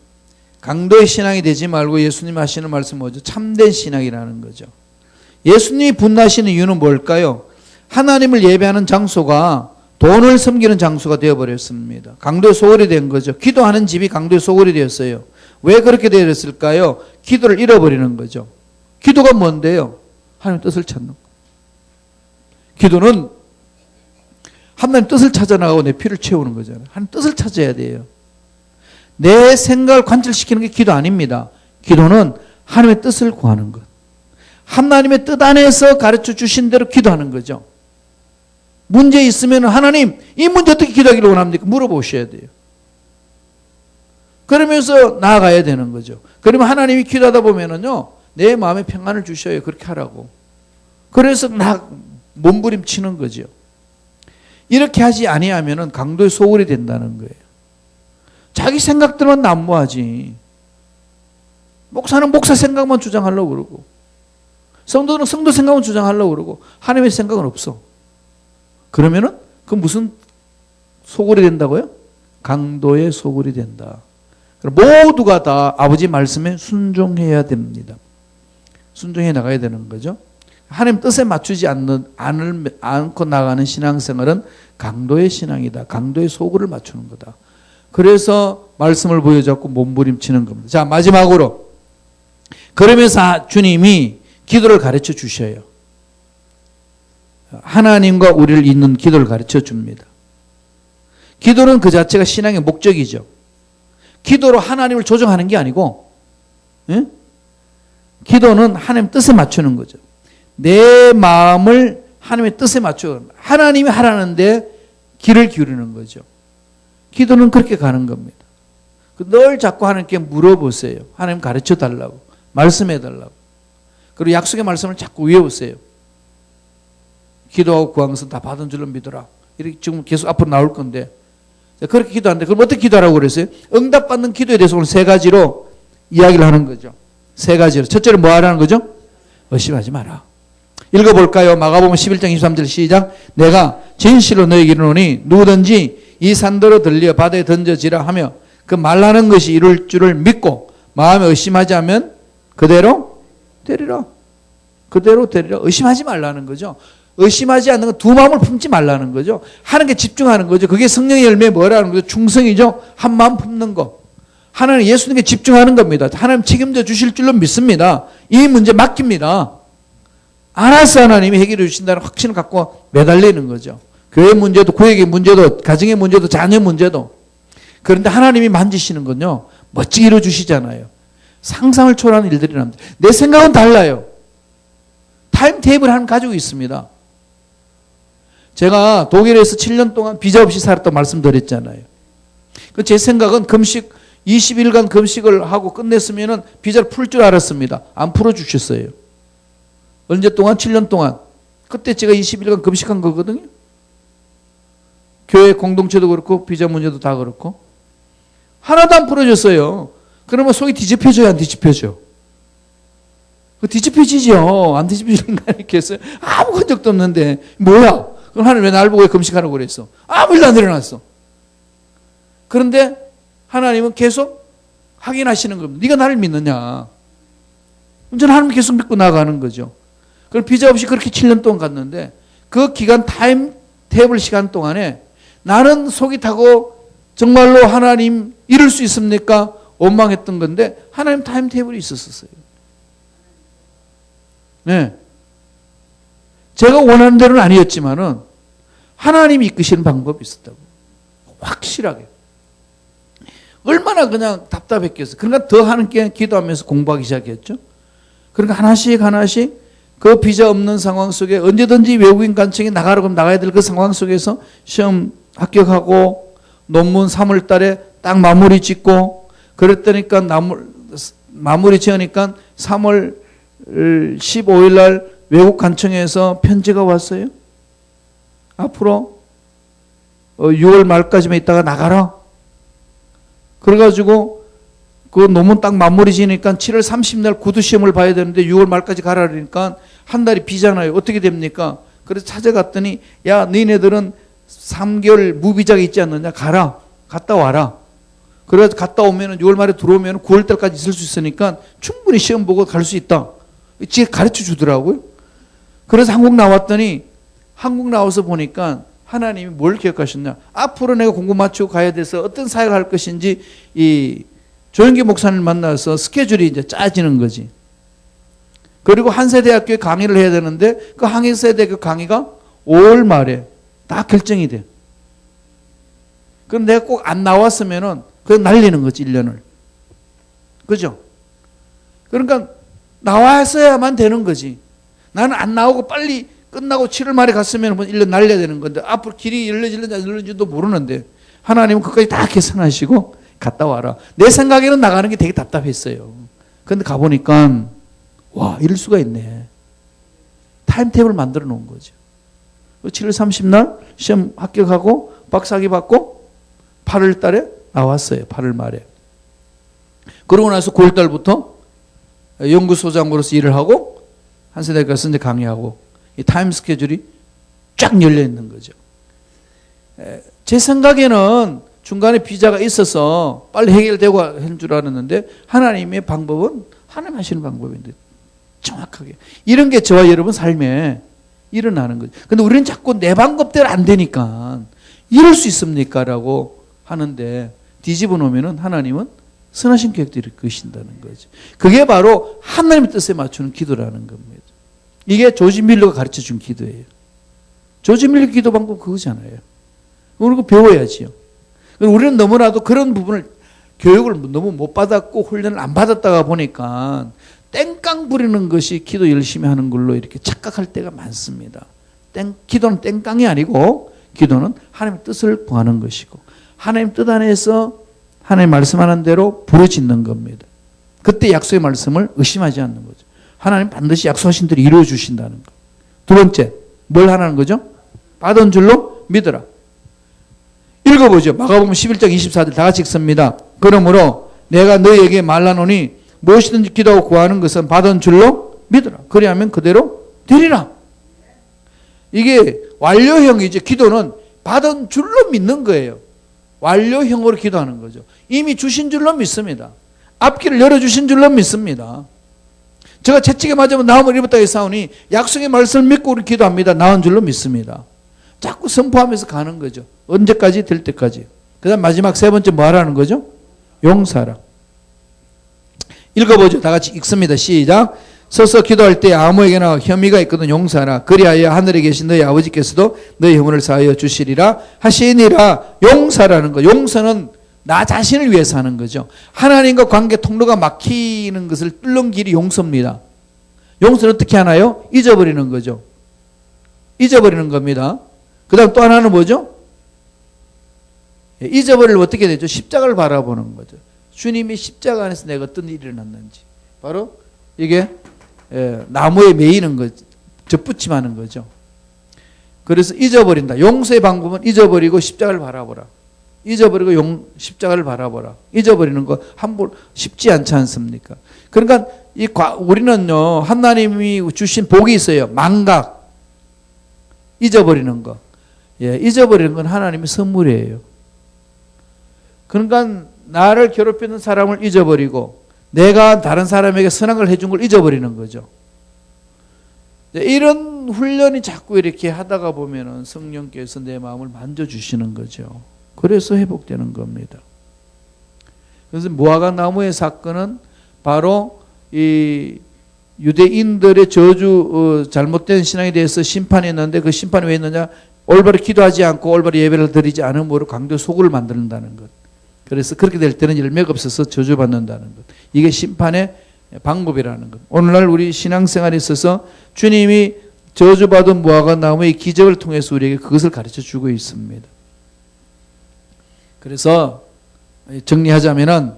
강도의 신앙이 되지 말고 예수님 하시는 말씀 뭐죠? 참된 신앙이라는 거죠. 예수님이 분노하시는 이유는 뭘까요? 하나님을 예배하는 장소가 돈을 섬기는 장소가 되어버렸습니다. 강도의 소굴이 된 거죠. 기도하는 집이 강도의 소굴이 되었어요. 왜 그렇게 되었을까요? 기도를 잃어버리는 거죠. 기도가 뭔데요? 하나님 뜻을 찾는 거. 기도는 하나님 뜻을 찾아나가고 내 피를 채우는 거잖아요. 하나님 뜻을 찾아야 돼요. 내 생각을 관철시키는 게 기도 아닙니다. 기도는 하나님의 뜻을 구하는 것. 하나님의 뜻 안에서 가르쳐 주신 대로 기도하는 거죠. 문제 있으면 하나님 이 문제 어떻게 기도하기를 원합니까? 물어보셔야 돼요. 그러면서 나아가야 되는 거죠. 그러면 하나님이 기도하다 보면은요 내 마음에 평안을 주셔요. 그렇게 하라고. 그래서 몸부림치는 거죠. 이렇게 하지 아니하면은 강도의 소굴이 된다는 거예요. 자기 생각들만 난무하지. 목사는 목사 생각만 주장하려고 그러고 성도는 성도 생각만 주장하려고 그러고 하나님의 생각은 없어. 그러면은 그 무슨 소굴이 된다고요? 강도의 소굴이 된다. 모두가 다 아버지 말씀에 순종해야 됩니다. 순종해 나가야 되는 거죠. 하나님 뜻에 맞추지 않고 나가는 신앙생활은 강도의 신앙이다. 강도의 소굴을 맞추는 거다. 그래서 말씀을 보여잡고 몸부림치는 겁니다. 자, 마지막으로 그러면서 주님이 기도를 가르쳐 주셔요. 하나님과 우리를 잇는 기도를 가르쳐 줍니다. 기도는 그 자체가 신앙의 목적이죠. 기도로 하나님을 조정하는 게 아니고 기도는 하나님 뜻에 맞추는 거죠. 내 마음을 하나님의 뜻에 맞춰 하나님이 하라는데 귀를 기울이는 거죠. 기도는 그렇게 가는 겁니다. 늘 자꾸 하나님께 물어보세요. 하나님 가르쳐 달라고. 말씀해 달라고. 그리고 약속의 말씀을 자꾸 외우세요. 기도하고 구한 것은 다 받은 줄로 믿어라. 이렇게 지금 계속 앞으로 나올 건데 그렇게 기도하는데 그럼 어떻게 기도하라고 그랬어요? 응답받는 기도에 대해서 오늘 세 가지로 이야기를 하는 거죠. 세 가지로. 첫째는 뭐 하라는 거죠? 의심하지 마라. 읽어볼까요? 마가복음 11장 23절 시작. 내가 진실로 너에게 이르노니 누구든지 이 산더러 들려 바다에 던져지라 하며 그 말하는 것이 이룰 줄을 믿고 마음에 의심하지 않으면 그대로 되리라. 그대로 되리라. 의심하지 말라는 거죠. 의심하지 않는 건 두 마음을 품지 말라는 거죠. 하는 게 집중하는 거죠. 그게 성령의 열매 뭐라는 거죠? 충성이죠. 한 마음 품는 거. 하나님 예수님께 집중하는 겁니다. 하나님 책임져 주실 줄로 믿습니다. 이 문제 맡깁니다. 알아서 하나님이 해결해 주신다는 확신을 갖고 매달리는 거죠. 교회 문제도 구역의 문제도 가정의 문제도 자녀 문제도. 그런데 하나님이 만지시는 건요. 멋지게 이루어 주시잖아요. 상상을 초월하는 일들이 납니다. 내 생각은 달라요. 타임테이블 하나 가지고 있습니다. 제가 독일에서 7년 동안 비자 없이 살았다고 말씀드렸잖아요. 제 생각은 금식 20일간 금식을 하고 끝냈으면 비자를 풀 줄 알았습니다. 안 풀어주셨어요. 언제 동안? 7년 동안. 그때 제가 20일간 금식한 거거든요. 교회 공동체도 그렇고 비자 문제도 다 그렇고 하나도 안 풀어줬어요. 그러면 속이 뒤집혀져요? 안 뒤집혀져? 뒤집혀지죠. 안 뒤집혀지는 거 아니겠어요? 아무 건 적도 없는데 뭐야? 그럼 하나님 왜 나를 보고 금식하라고 그랬어? 아무 일도 안 일어났어. 그런데 하나님은 계속 확인하시는 겁니다. 네가 나를 믿느냐? 저는 하나님 계속 믿고 나가는 거죠. 그럼 비자 없이 그렇게 7년 동안 갔는데 그 기간 타임 테이블 시간 동안에 나는 속이 타고 정말로 하나님 이룰 수 있습니까? 원망했던 건데 하나님 타임테이블이 있었어요. 네. 제가 원하는 대로는 아니었지만은 하나님이 이끄시는 방법이 있었다고. 확실하게. 얼마나 그냥 답답했겠어요. 그러니까 더 하나님께 기도하면서 공부하기 시작했죠. 그러니까 하나씩 그 비자 없는 상황 속에 언제든지 외국인 간청에 나가라고 하면 나가야 될 그 상황 속에서 시험 합격하고 논문 3월 달에 딱 마무리 짓고 그랬더니까 마무리 지으니까 3월 15일 날 외국 간청에서 편지가 왔어요. 앞으로 6월 말까지만 있다가 나가라. 그래가지고 그 논문 딱 마무리 지니까 7월 30일 구두 시험을 봐야 되는데 6월 말까지 가라 그러니까 한 달이 비잖아요. 어떻게 됩니까? 그래서 찾아갔더니 야 너희네들은 3개월 무비자가 있지 않느냐? 가라. 갔다 와라. 그래서 갔다 오면 6월 말에 들어오면 9월 달까지 있을 수 있으니까 충분히 시험 보고 갈 수 있다. 지금 가르쳐 주더라고요. 그래서 한국 나왔더니 한국 나와서 보니까 하나님이 뭘 기억하셨냐? 앞으로 내가 공부 마치고 가야 돼서 어떤 사역을 할 것인지 이 조영기 목사님을 만나서 스케줄이 이제 짜지는 거지. 그리고 한세대학교에 강의를 해야 되는데 그 한세대학교 강의가 5월 말에 다 결정이 돼. 그럼 내가 꼭 안 나왔으면은 그냥 날리는 거지 1년을. 그죠? 그러니까 나왔어야만 되는 거지. 나는 안 나오고 빨리 끝나고 7월 말에 갔으면 1년 날려야 되는 건데 앞으로 길이 열려질는지도 모르는데 하나님은 그까지 다 계산하시고 갔다 와라. 내 생각에는 나가는 게 되게 답답했어요. 그런데 가보니까 와 이럴 수가 있네. 타임테이블 만들어 놓은 거죠. 7월 30날 시험 합격하고 박사학위 받고 8월 달에 나왔어요. 8월 말에. 그러고 나서 9월 달부터 연구소장으로서 일을 하고 한세대 가서 이제 강의하고 이 타임 스케줄이 쫙 열려 있는 거죠. 제 생각에는 중간에 비자가 있어서 빨리 해결되고 한 줄 알았는데 하나님의 방법은 하나님 하시는 방법인데 정확하게 이런 게 저와 여러분 삶에 일어나는 거죠. 근데 우리는 자꾸 내 방법대로 안 되니까 이럴 수 있습니까? 라고 하는데 뒤집어 놓으면 하나님은 선하신 계획대로 이끄신다는 거죠. 그게 바로 하나님의 뜻에 맞추는 기도라는 겁니다. 이게 조지 밀러가 가르쳐 준 기도예요. 조지 밀러 기도 방법 그거잖아요. 그거 배워야지요. 우리는 너무나도 그런 부분을 교육을 너무 못 받았고 훈련을 안 받았다가 보니까 땡깡 부리는 것이 기도 열심히 하는 걸로 이렇게 착각할 때가 많습니다. 기도는 땡깡이 아니고 기도는 하나님의 뜻을 구하는 것이고 하나님 뜻 안에서 하나님 말씀하는 대로 부르짖는 겁니다. 그때 약속의 말씀을 의심하지 않는 거죠. 하나님 반드시 약속하신 대로 이루어 주신다는 것. 두 번째, 뭘 하라는 거죠? 받은 줄로 믿어라. 읽어보죠. 마가복음 11장 24절 다 같이 읽습니다. 그러므로 내가 너희에게 말하노니 무엇이든지 기도하고 구하는 것은 받은 줄로 믿어라. 그리하면 그대로 되리라. 이게 완료형이죠. 기도는 받은 줄로 믿는 거예요. 완료형으로 기도하는 거죠. 이미 주신 줄로 믿습니다. 앞길을 열어주신 줄로 믿습니다. 제가 채찍에 맞으면 나음을 입었다 싸우니 약속의 말씀을 믿고 우리 기도합니다. 나은 줄로 믿습니다. 자꾸 선포하면서 가는 거죠. 언제까지? 될 때까지. 그 다음 마지막 세 번째 뭐 하라는 거죠? 용서하라. 읽어보죠. 다 같이 읽습니다. 시작. 서서 기도할 때 아무에게나 혐의가 있거든 용서하라. 그리하여 하늘에 계신 너희 아버지께서도 너희 혐오를 사하여 주시리라 하시니라. 용서라는 거. 용서는 나 자신을 위해서 하는 거죠. 하나님과 관계 통로가 막히는 것을 뚫는 길이 용서입니다. 용서는 어떻게 하나요? 잊어버리는 거죠. 잊어버리는 겁니다. 그 다음 또 하나는 뭐죠? 잊어버리면 어떻게 되죠? 십자가를 바라보는 거죠. 주님이 십자가 안에서 내가 어떤 일이 일어났는지. 바로 이게 나무에 매이는 거, 접붙임하는 거죠. 그래서 잊어버린다. 용서의 방법은 잊어버리고 십자가를 바라보라. 잊어버리고 십자가를 바라보라. 잊어버리는 거 함부로 쉽지 않지 않습니까? 그러니까 우리는요 하나님이 주신 복이 있어요. 망각, 잊어버리는 거. 잊어버리는 건 하나님의 선물이에요. 그러니까 나를 괴롭히는 사람을 잊어버리고 내가 다른 사람에게 선한 걸 해준 걸 잊어버리는 거죠. 이런 훈련이 자꾸 이렇게 하다가 보면은 성령께서 내 마음을 만져주시는 거죠. 그래서 회복되는 겁니다. 그래서 무화과 나무의 사건은 바로 이 유대인들의 저주 잘못된 신앙에 대해서 심판이 있는데 그 심판이 왜 있느냐? 올바로 기도하지 않고 올바로 예배를 드리지 않음으로 강도 소굴을 만든다는 것. 그래서 그렇게 될 때는 열매가 없어서 저주받는다는 것. 이게 심판의 방법이라는 것. 오늘날 우리 신앙생활에 있어서 주님이 저주받은 무화과 나무의 기적을 통해서 우리에게 그것을 가르쳐 주고 있습니다. 그래서 정리하자면은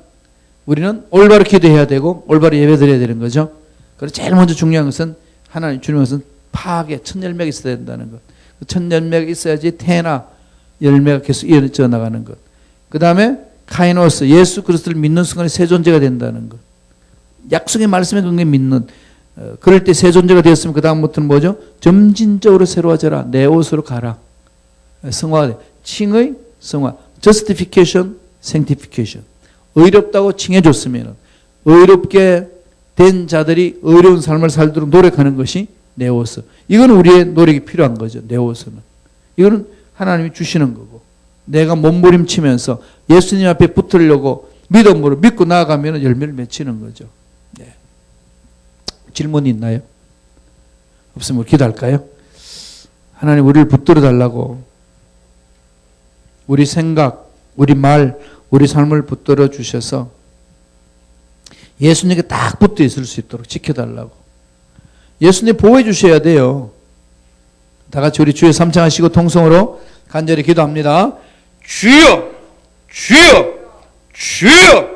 우리는 올바로 기도해야 되고 올바로 예배 드려야 되는 거죠. 그래서 제일 먼저 중요한 것은 하나님 주님의 것은 파악에 첫 열매가 있어야 된다는 것. 첫 열매가 있어야지 태나 열매가 계속 이어져 나가는 것. 그 다음에 카이노스, 예수 그리스도를 믿는 순간에 새 존재가 된다는 것. 약속의 말씀에 그게 믿는. 그럴 때 새 존재가 되었으면 그 다음부터는 뭐죠? 점진적으로 새로워져라. 내 옷으로 가라. 성화가 돼. 칭의 성화. Justification, Sanctification. 의롭다고 칭해줬으면 의롭게 된 자들이 의로운 삶을 살도록 노력하는 것이 네오스. 이건 우리의 노력이 필요한 거죠. 네오스는. 이거는 하나님이 주시는 거고 내가 몸부림치면서 예수님 앞에 붙으려고 믿음으로 믿고 나아가면 열매를 맺히는 거죠. 네. 질문이 있나요? 없으면 우리 기도할까요? 하나님 우리를 붙들어 달라고 우리 생각, 우리 말, 우리 삶을 붙들어 주셔서 예수님께 딱 붙어 있을 수 있도록 지켜달라고. 예수님 보호해 주셔야 돼요. 다 같이 우리 주의 삼창하시고 통성으로 간절히 기도합니다. 주여! 주여! 주여!